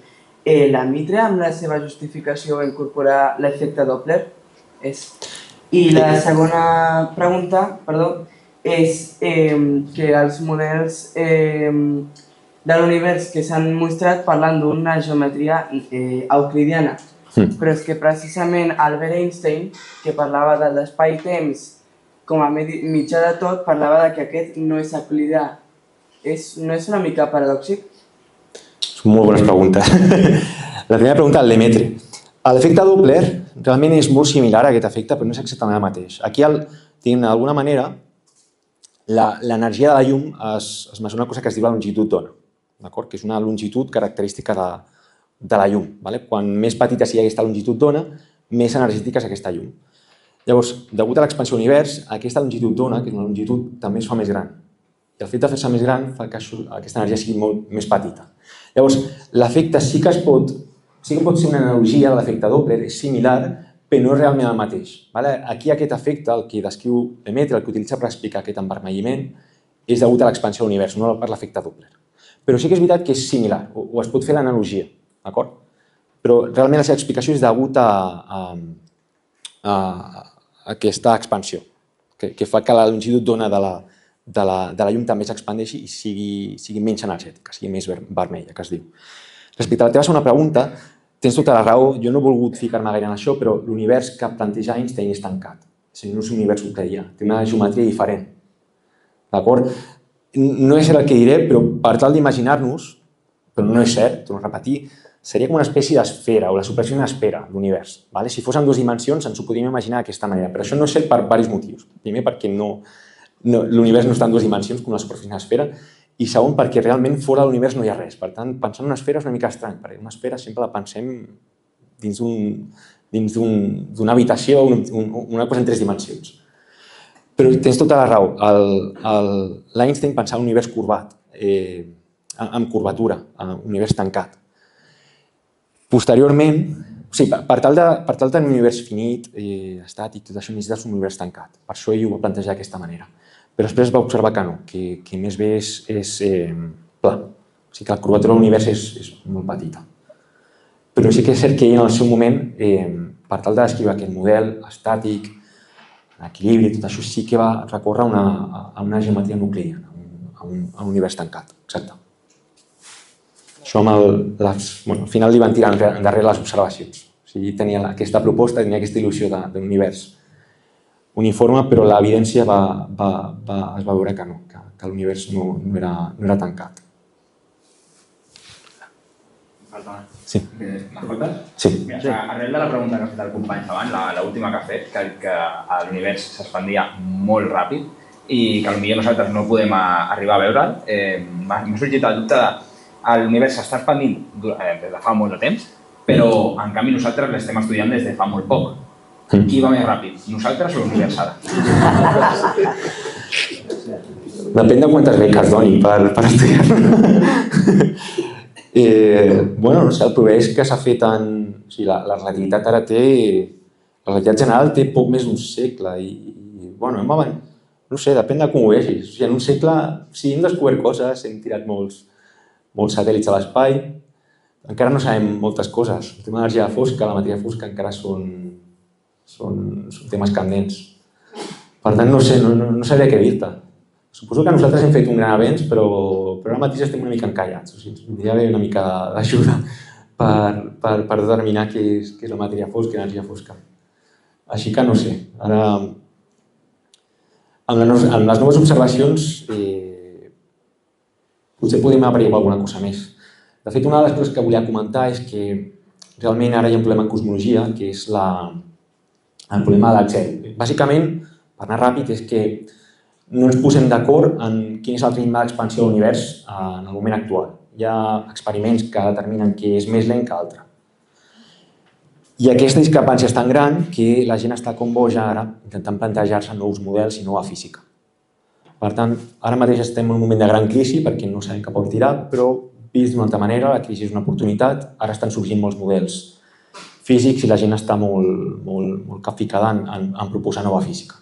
L'Emitre, amb la seva justificació, va incorporar l'efecte Doppler? I la segona pregunta, és que els models de l'univers que s'han mostrat parlant d'una geometria euclidiana, però és que precisament Albert Einstein, que parlava de l'espai-temps com a mitjà de tot, parlava de que aquest no és euclidià. No és una mica paradòxic? Són molt bones preguntes. La primera pregunta, el Lemaitre. L'efecte Doppler realment és molt similar a aquest efecte, però no és exactament el mateix. Aquí, d'alguna manera, l'energia de la llum es mesura una cosa que es diu la longitud d'ona, que és una longitud característica de la llum. Quan més petita sigui aquesta longitud d'ona, més energètica és aquesta llum. Llavors, degut a l'expansió de l'univers, aquesta longitud d'ona, que és una longitud, també es fa més gran. I el fet de fer-se més gran fa que aquesta energia sigui molt més petita. Llavors, l'efecte sí que pot ser una analogia de l'efecte Doppler, és similar, però no és realment el mateix. Aquí aquest efecte, el que descriu Lemaitre, el que utilitza per explicar aquest envermelliment, és degut a l'expansió de l'univers, no per l'efecte Doppler. Però sí que és veritat que és similar, o es pot fer l'analogia, d'acord? Però realment la seva explicació és degut a aquesta expansió, que fa que la longitud d'ona de la llum també s'expandeixi i sigui menys energètica, sigui més vermella, que es diu. Respecte a la teva segona pregunta, tens tota la raó, jo no he volgut ficar-me gaire en això, però l'univers que planteja Einstein és tancat. No és un univers euclidià, té una geometria diferent. D'acord? No és cert el que diré, però per tal d'imaginar-nos, però no és cert, torno a repetir, seria com una espècie d'esfera o la superfície d'una esfera, l'univers. Si fos en dues dimensions ens ho podríem imaginar d'aquesta manera, però això no és cert per diversos motius. Primer, perquè l'univers no està en dues dimensions com la superfície d'una esfera, i segon, perquè realment fora de l'univers no hi ha res. Per tant, pensar en una esfera és una mica estrany, perquè una esfera sempre la pensem dins d'una habitació, una cosa en tres dimensions. Però tens tota la raó. L'Einstein pensava en un univers corbat, amb curvatura, un univers tancat. Posteriorment, per tal de tenir un univers finit, estàtic, tot això necessites un univers tancat. Per això ell ho va plantejar d'aquesta manera. Però després va observar que no, que més bé és pla. O sigui que la curvatura de l'univers és molt petita. Però sí que és cert que ell en el seu moment, per tal de descriure aquest model estàtic, en equilibri, tot això sí que va recórrer a una geometria nuclear, a un univers tancat. Exacte. Això al final li van tirar endarrere les observacions. O sigui, tenia aquesta proposta, tenia aquesta il·lusió d'un univers uniforme, però l'evidència es va veure que no, que l'univers no era tancat. Perdona. Sí. M'escoltes? Sí. Arrel de la pregunta que ha fet el company abans, l'última que ha fet, que l'univers s'expandia molt ràpid i que potser nosaltres no podem arribar a veure'l, m'ha sorgit el dubte de l'univers s'està expandint des de fa molt de temps, però en canvi nosaltres l'estem estudiant des de fa molt poc. Qui va més ràpid, nosaltres o l'univers ara? Depèn de quantes beques doni per estudiar. No sé, el progrés que s'ha fet la relativitat ara té... La relativitat general té poc més d'un segle i, no sé, depèn de com ho vegis. En un segle sí, hem descobert coses, hem tirat molts satèl·lits a l'espai, encara no sabem moltes coses. El tema de l'energia fosca, la matèria fosca encara són temes candents. Per tant, no sé, no sabria què dir-te. Suposo que nosaltres hem fet un gran avenç, però ara mateix estem una mica encallats. O sigui, ens podria haver una mica d'ajuda per determinar què és la matèria fosca i l'energia fosca. Així que no sé. Ara, amb les noves observacions, potser podem averiguar alguna cosa més. De fet, una de les coses que volia comentar és que realment ara hi ha un problema en cosmologia, que és el problema de l'H0. Bàsicament, per anar ràpid, és que no ens posem d'acord en quin és el ritme d'expansió de l'univers en el moment actual. hi ha experiments que determinen que és més lent que altre. I aquesta discrepància és tan gran que la gent està com boja ara intentant plantejar-se nous models i nova física. Per tant, ara mateix estem en un moment de gran crisi perquè no sabem cap on tirar, però vist d'una altra manera, la crisi és una oportunitat, ara estan sorgint molts models físics i la gent està molt capficada en proposar nova física.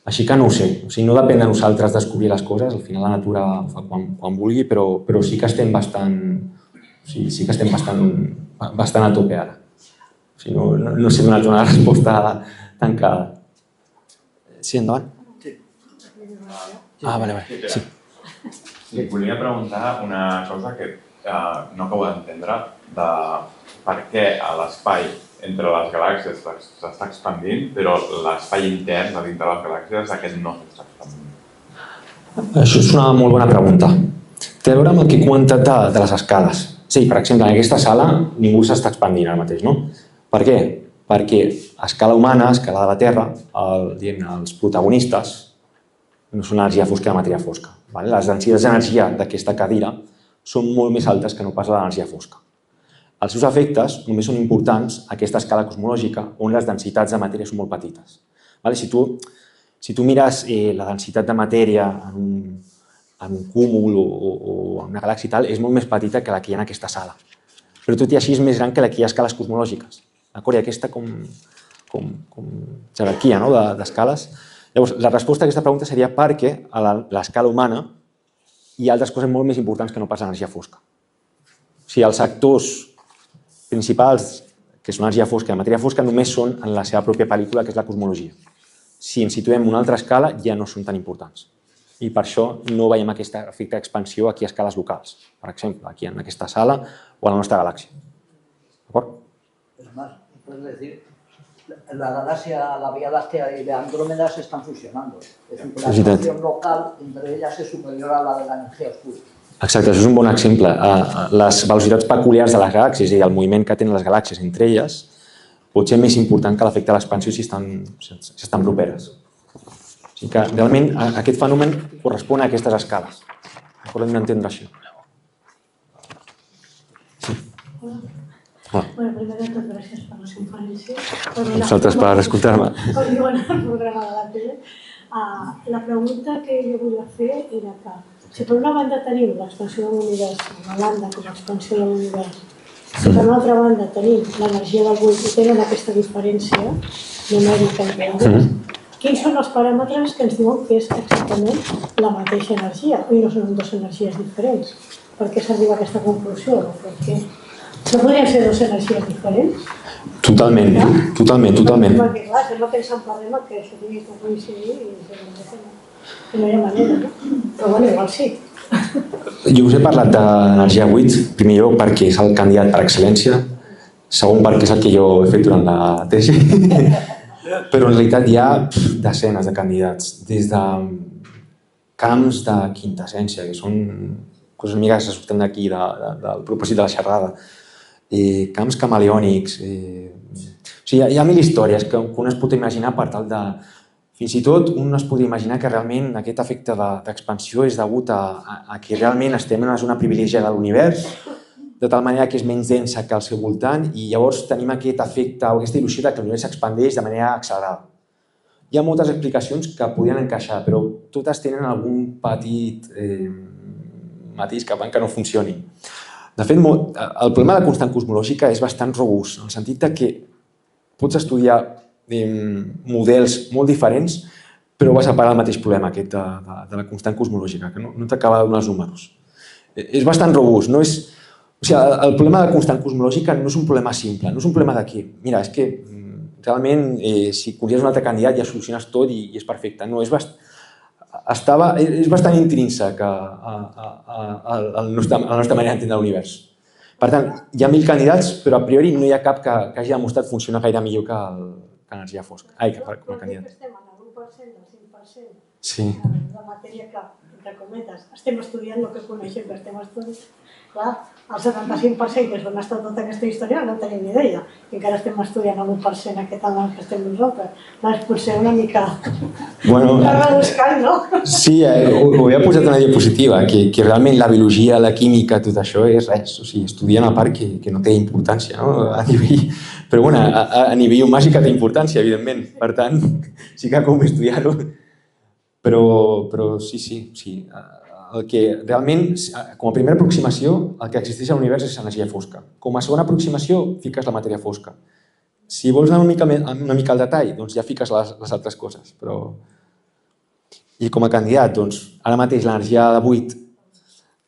Així que no ho sé, no depèn de nosaltres descobrir les coses, al final la natura ho fa quan vulgui, però sí que estem bastant a tope ara. No sé donar una resposta tancada. Sí, endavant. Vale. Sí. Li volia preguntar una cosa que no acabo d'entendre, de per què l'espai entre les galàxies s'està expandint, però l'espai intern a dintre les galàxies aquest no s'està expandint. Això és una molt bona pregunta. Té a veure amb el que he comentat de les escales. Sí, per exemple, en aquesta sala ningú s'està expandint ara mateix, no? Per què? Perquè a escala humana, a escala de la Terra, els protagonistes no són l'energia fosca i la matèria fosca. Les densitats d'energia d'aquesta cadira són molt més altes que no pas l'energia fosca. Els seus efectes només són importants a aquesta escala cosmològica on les densitats de matèria són molt petites. Si tu mires la densitat de matèria en un cúmul o en una galàxia i tal, és molt més petita que la que hi ha en aquesta sala. Però tot i així és més gran que la que hi ha a escales cosmològiques. D'acord? I aquesta com jerarquia d'escales. Llavors, la resposta a aquesta pregunta seria perquè a l'escala humana hi ha altres coses molt més importants que no pas l'energia fosca. O sigui, els actors principals, que són l'energia fosca i la matèria fosca, només són en la seva pròpia pel·lícula, que és la cosmologia. Si ens situem en una altra escala, ja no són tan importants. I per això no veiem aquest efecte d'expansió aquí a escales locals. Per exemple, aquí en aquesta sala o a la nostra galàxia. D'acord? Es más, puedes decir, la galaxia, la Vía Láctea y la Andrómeda se están fusionando. Es decir, la expansión local entre ellas es superior a la de la energía oscura. Exacte, això és un bon exemple. Les velocitats peculiars de les galàxies i el moviment que tenen les galàxies entre elles pot ser més important que l'efecte de l'expansió si estan properes. O sigui que realment aquest fenomen correspon a aquestes escales. Hem d'entendre això. Bueno, primer de tot, gràcies per les conferències. Vosaltres per escoltar-me. Per diuen el programa de la tele. La pregunta que jo volia fer era que si per una banda tenim l'expansió de l'univers, una banda com l'expansió de l'univers, si per una altra banda tenim l'energia del buit i tenen aquesta diferència numèrica entre ells, quins són els paràmetres que ens diuen que és exactament la mateixa energia i no són dues energies diferents? Per què s'arriba a aquesta conclusió? Perquè no podrien ser dues energies diferents? Totalment. Perquè clar, sembla que ens emparrem que això tingui que coincidir i no hi ha manera, no? Però bueno, igual sí. Jo us he parlat d'energia buit, primer lloc perquè és el candidat per excel·lència, segon perquè és el que jo he fet durant la tesi, però en realitat hi ha desenes de candidats, des de camps de quintessència, que són coses amigues que surten d'aquí, del propòsit de la xerrada, camps camaleònics, o sigui, hi ha mil històries que un es pot imaginar per tal de... Fins i tot un es podria imaginar que realment aquest efecte d'expansió és degut a que realment estem en una zona privilegiada de l'univers, de tal manera que és menys densa que al seu voltant i llavors tenim aquest efecte o aquesta il·lusió que l'univers s'expandeix de manera accelerada. Hi ha moltes explicacions que podrien encaixar, però totes tenen algun petit matís que fan que no funcionin. De fet, el problema de la constant cosmològica és bastant robust, en el sentit que pots estudiar models molt diferents, però vas a parar el mateix problema aquest de la constant cosmològica, que no t'acaba de donar els números. És bastant robust. O sigui, el problema de la constant cosmològica no és un problema simple, no és un problema d'aquí. Mira, és que realment si consideres un altre candidat ja soluciones tot i és perfecte. No, és bastant intrínsec a la nostra manera d'entendre l'univers. Per tant, hi ha 1000 candidats, però a priori no hi ha cap que hagi demostrat funcionar gaire millor que l'energia fosca. Com a candidat. Estem en el 1% del 5% Sí. de matèria que, entre cometes, estem estudiant el que coneixem que estem estudiant Clar, el 75% que és on està tota aquesta història no tenim ni idea. I encara estem estudiant el 1% aquest en el que estem nosaltres. Doncs potser una mica rebuscant, no? Sí, ho havia posat una diapositiva, que realment la biologia, la química, tot això és res. O sigui, estudien a part que no té importància, no? A nivell... Però bueno, a nivell humà sí que té importància, evidentment. Per tant, sí que convé estudiar-ho. Però sí. El que realment, com a primera aproximació, el que existeix a l'univers és energia fosca. Com a segona aproximació, fiques la matèria fosca. Si vols anar una mica al detall, doncs ja fiques les altres coses. I com a candidat, doncs, ara mateix l'energia de buit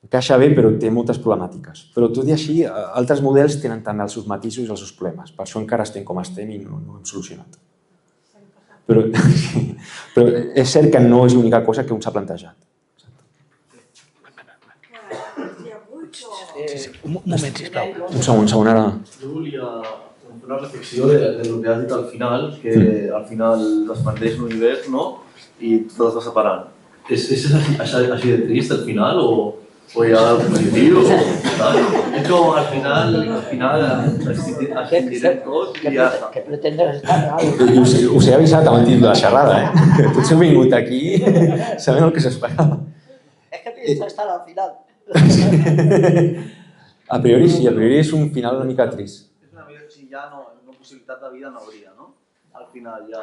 encaixa bé, però té moltes problemàtiques. Però tot i així, altres models tenen també els seus matisos i els seus problemes. Per això encara estem com estem i no ho hem solucionat. Però és cert que no és l'única cosa que un s'ha plantejat. Un moment, sisplau. Un segon, ara. Jo volia fer una reflexió del que has dit al final, que al final t'expandeix l'univers, no? I tot es va separant. És així de trist al final o hi ha algo positiu? És com al final assistirem tots i ja està. Que pretendes estar Us he avisat abans de la xerrada, eh? Tots heu vingut aquí sabent el que s'esperava. És que pienso estar al final. A priori sí, a priori és un final una mica trist. És una vida, si ja no possibilitat de vida no hauria, no? Al final ja...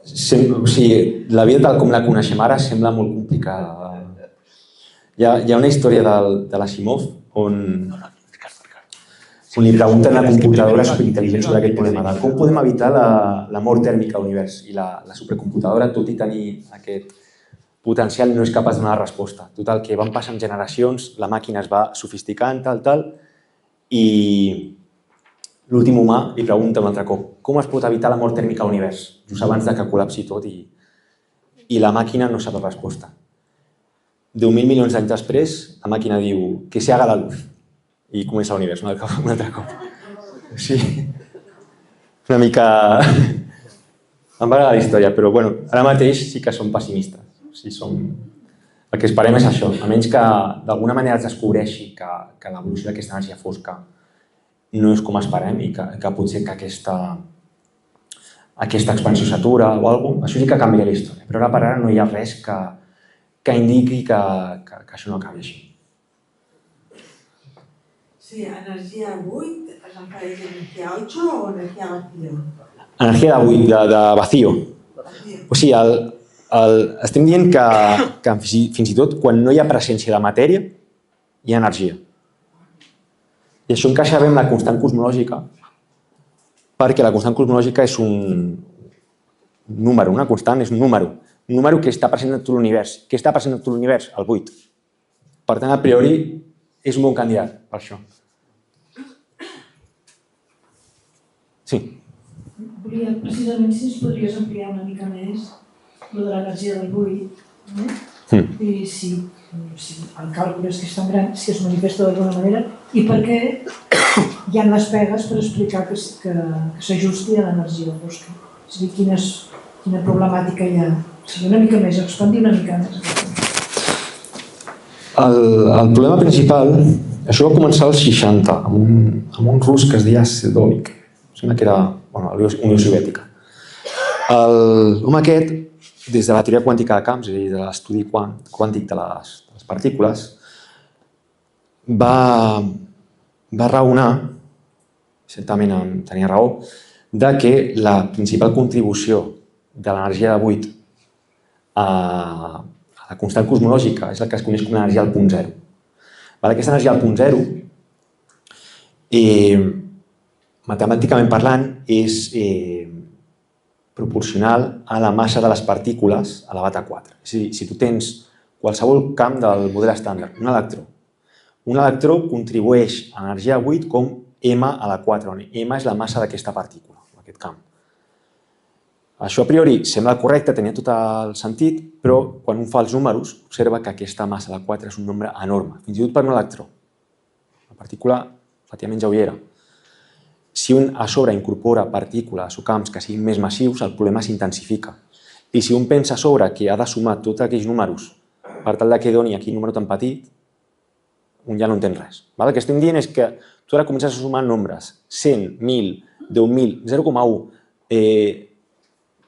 O sigui, la vida tal com la coneixem ara sembla molt complicada. Hi ha una història de l'Asimov on li pregunten a computadora superintel·ligent sobre aquest problema de com podem evitar la mort tèrmica a l'univers. I la supercomputadora, tot i tenir aquest potencial, no és capaç de donar resposta. Total, que van passant generacions, la màquina es va sofisticant, tal, i l'últim humà li pregunta un altre cop com es pot evitar la mort tèrmica a l'univers, just abans que col·lapsi tot, i la màquina no sap la resposta. 10.000 milions d'anys després, la màquina diu que se haga la luz, i comença l'univers un altre cop. Sí, una mica... Em va agradar la història, però ara mateix sí que som pessimistes. El que esperem és això, a menys que d'alguna manera es descobreixi que l'evolució d'aquesta energia fosca no és com esperem i que potser que aquesta expansió s'atura o alguna cosa, això sí que canvia la història. Però ara per ara no hi ha res que indiqui que això no acabi així. Sí, energia 8, ¿es energia 8 o energia vacío? Energia de buit, de vacío. O sigui, estem dient que fins i tot quan no hi ha presència de matèria, hi ha energia. I això encaixa bé amb la constant cosmològica, perquè la constant cosmològica és un número, una constant és un número que està present en tot l'univers. Què està present en tot l'univers? El buit. Per tant, a priori, és un bon candidat per això. Sí. Volia, precisament, si ens podries ampliar una mica més de l'energia del buit, i si el càlcul és que és tan gran, si es manifesta d'alguna manera, i per què hi ha les pegues per explicar que s'ajusti a l'energia fosca. És a dir, quina problemàtica hi ha. O sigui, una mica més, expandir una mica més. El problema principal, això va començar als 60, amb un rus que es deia Sedovik. Sembla que era la Unió Soviètica. L'home aquest, des de la teoria quàntica de camps, és a dir, de l'estudi quàntic de les partícules, va raonar, certament tenia raó, que la principal contribució de l'energia de buit a la constant cosmològica és el que es coneix com l'energia al punt zero. Aquesta energia al punt zero, matemàticament parlant, és proporcional a la massa de les partícules elevat a 4. És a dir, si tu tens qualsevol camp del model estàndard, un electró contribueix a l'energia de buit com m a la 4, on m és la massa d'aquesta partícula, d'aquest camp. Això a priori sembla correcte, tenia tot el sentit, però quan un fa els números observa que aquesta massa de 4 és un nombre enorme, fins i tot per un electró. Una partícula relativament lleugera. Si un a sobre incorpora partícules o camps que siguin més massius, el problema s'intensifica. I si un pensa a sobre que ha de sumar tots aquells números per tal que doni aquell número tan petit, on ja no entens res. El que estem dient és que tu ara comences a sumar nombres, 100, 1.000, 10.000, 0,1,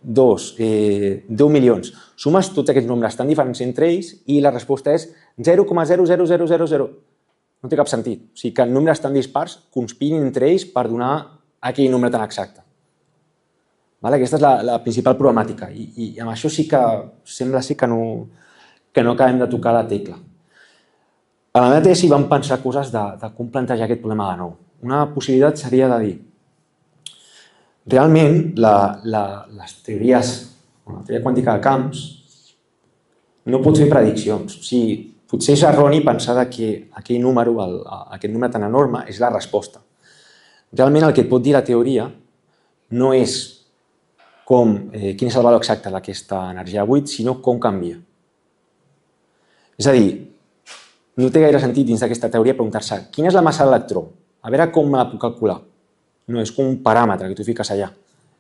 2, 10 milions. Sumes tots aquests nombres tan diferents entre ells i la resposta és 0,00000. No té cap sentit. O sigui que nombres tan dispars conspirin entre ells per donar aquell nombre tan exacte. Aquesta és la principal problemàtica i amb això sí que sembla que no acabem de tocar la tecla. A la meva tesi vam pensar coses de com plantejar aquest problema de nou. Una possibilitat seria de dir realment les teories, la teoria quàntica de camps no pot fer prediccions. O sigui, potser és erroni pensar que aquell número, aquest número tan enorme, és la resposta. Realment el que et pot dir la teoria no és quin és el valor exacte d'aquesta energia buit, sinó com canvia. És a dir, no té gaire sentit dins d'aquesta teoria preguntar-se quina és la massa de l'electró, a veure com me la puc calcular. No, és com un paràmetre que tu fiques allà.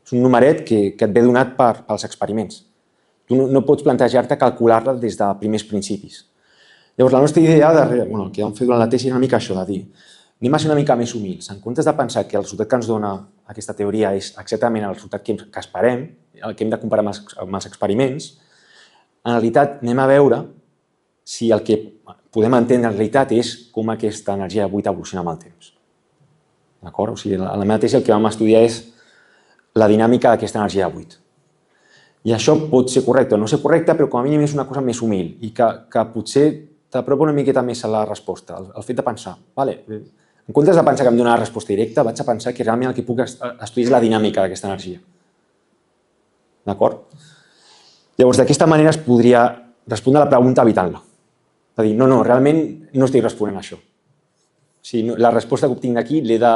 És un numeret que et ve donat pels experiments. Tu no pots plantejar-te calcular-la des de primers principis. Llavors, la nostra idea, el que vam fer durant la tesi era una mica això, de dir anem a ser una mica més humils. En comptes de pensar que el resultat que ens dona aquesta teoria és exactament el resultat que esperem, el que hem de comparar amb els experiments, en realitat anem a veure si el que podem entendre en realitat és com aquesta energia buit evoluciona amb el temps. D'acord? O sigui, a la meva tesi el que vam estudiar és la dinàmica d'aquesta energia buit. I això pot ser correcte o no ser correcte, però com a mínim és una cosa més humil i que potser t'apropa una miqueta més a la resposta. El fet de pensar, en comptes de pensar que em dona la resposta directa, vaig a pensar que realment el que puc estudiar és la dinàmica d'aquesta energia. D'acord? Llavors, d'aquesta manera es podria respondre a la pregunta evitant-la. És a dir, no, realment no estic responent a això. O sigui, la resposta que obtinc d'aquí l'he de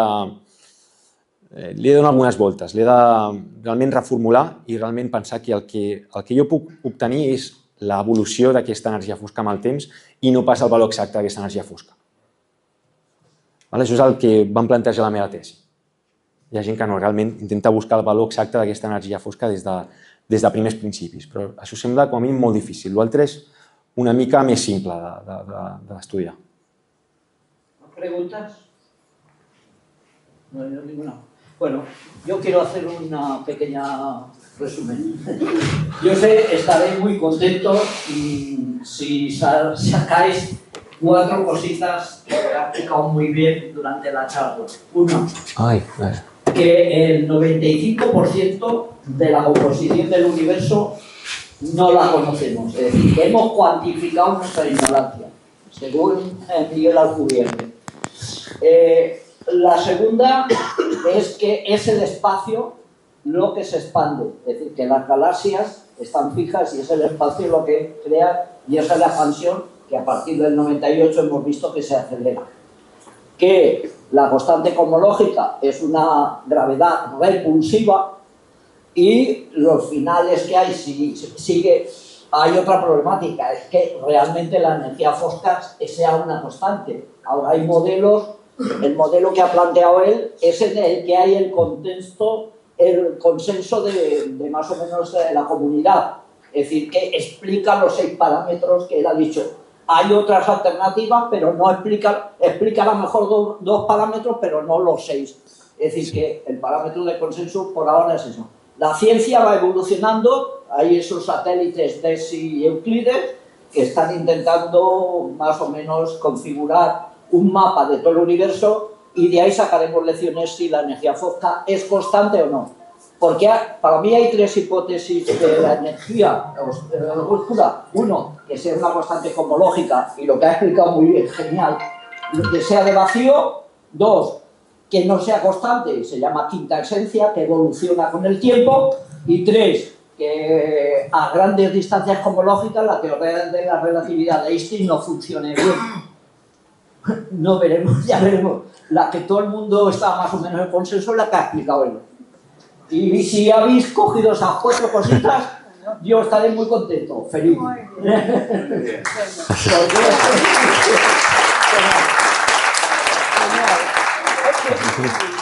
donar algunes voltes, l'he de realment reformular i realment pensar que el que jo puc obtenir és l'evolució d'aquesta energia fosca amb el temps i no pas el valor exacte d'aquesta energia fosca. Això és el que vam plantejar a la meva tesi. Hi ha gent que no, realment intenta buscar el valor exacte d'aquesta energia fosca des de primers principis, però això sembla com a mínim molt difícil. L'altre és una mica més simple d'estudiar. ¿Preguntas? No hay ninguna. Bueno, yo quiero hacer una pequeña resumen. Yo estaré muy contento si sacáis 4 cositas que he explicado muy bien durante la charla. Uno, que el 95% de la composición del universo no la conocemos. Es decir, que hemos cuantificado nuestra ignorancia, según Miguel Alcubierre. La segunda es que es el espacio lo que se expande. Es decir, que las galaxias están fijas y es el espacio lo que crea, y esa es la expansión que a partir del 98 hemos visto que se acelera. Que la constante cosmológica es una gravedad repulsiva y los finales que hay hay otra problemática, es que realmente la energía fosca sea una constante. Ahora hay modelos, el modelo que ha planteado él es en el que hay el consenso de más o menos de la comunidad, es decir, que explica los 6 parámetros que él ha dicho. Hay otras alternativas, pero no explica a lo mejor 2 parámetros, pero no los 6. Es decir, que el parámetro de consenso por ahora es eso. La ciencia va evolucionando, hay esos satélites DESI y Euclides que están intentando más o menos configurar un mapa de todo el universo y de ahí sacaremos lecciones si la energía fosca es constante o no. Porque para mí hay 3 hipótesis de la energía oscura. Uno, que sea una constante cosmológica, y lo que ha explicado muy bien, genial, que sea de vacío. 2, que no sea constante, y se llama quinta esencia, que evoluciona con el tiempo. Y 3, que a grandes distancias cosmológicas la teoría de la relatividad de Einstein no funcione bien. No veremos, ya veremos. La que todo el mundo está más o menos en consenso es la que ha explicado él. Y si habéis cogido esas 4 cositas, yo estaré muy contento, feliz. Muy bien. Genial.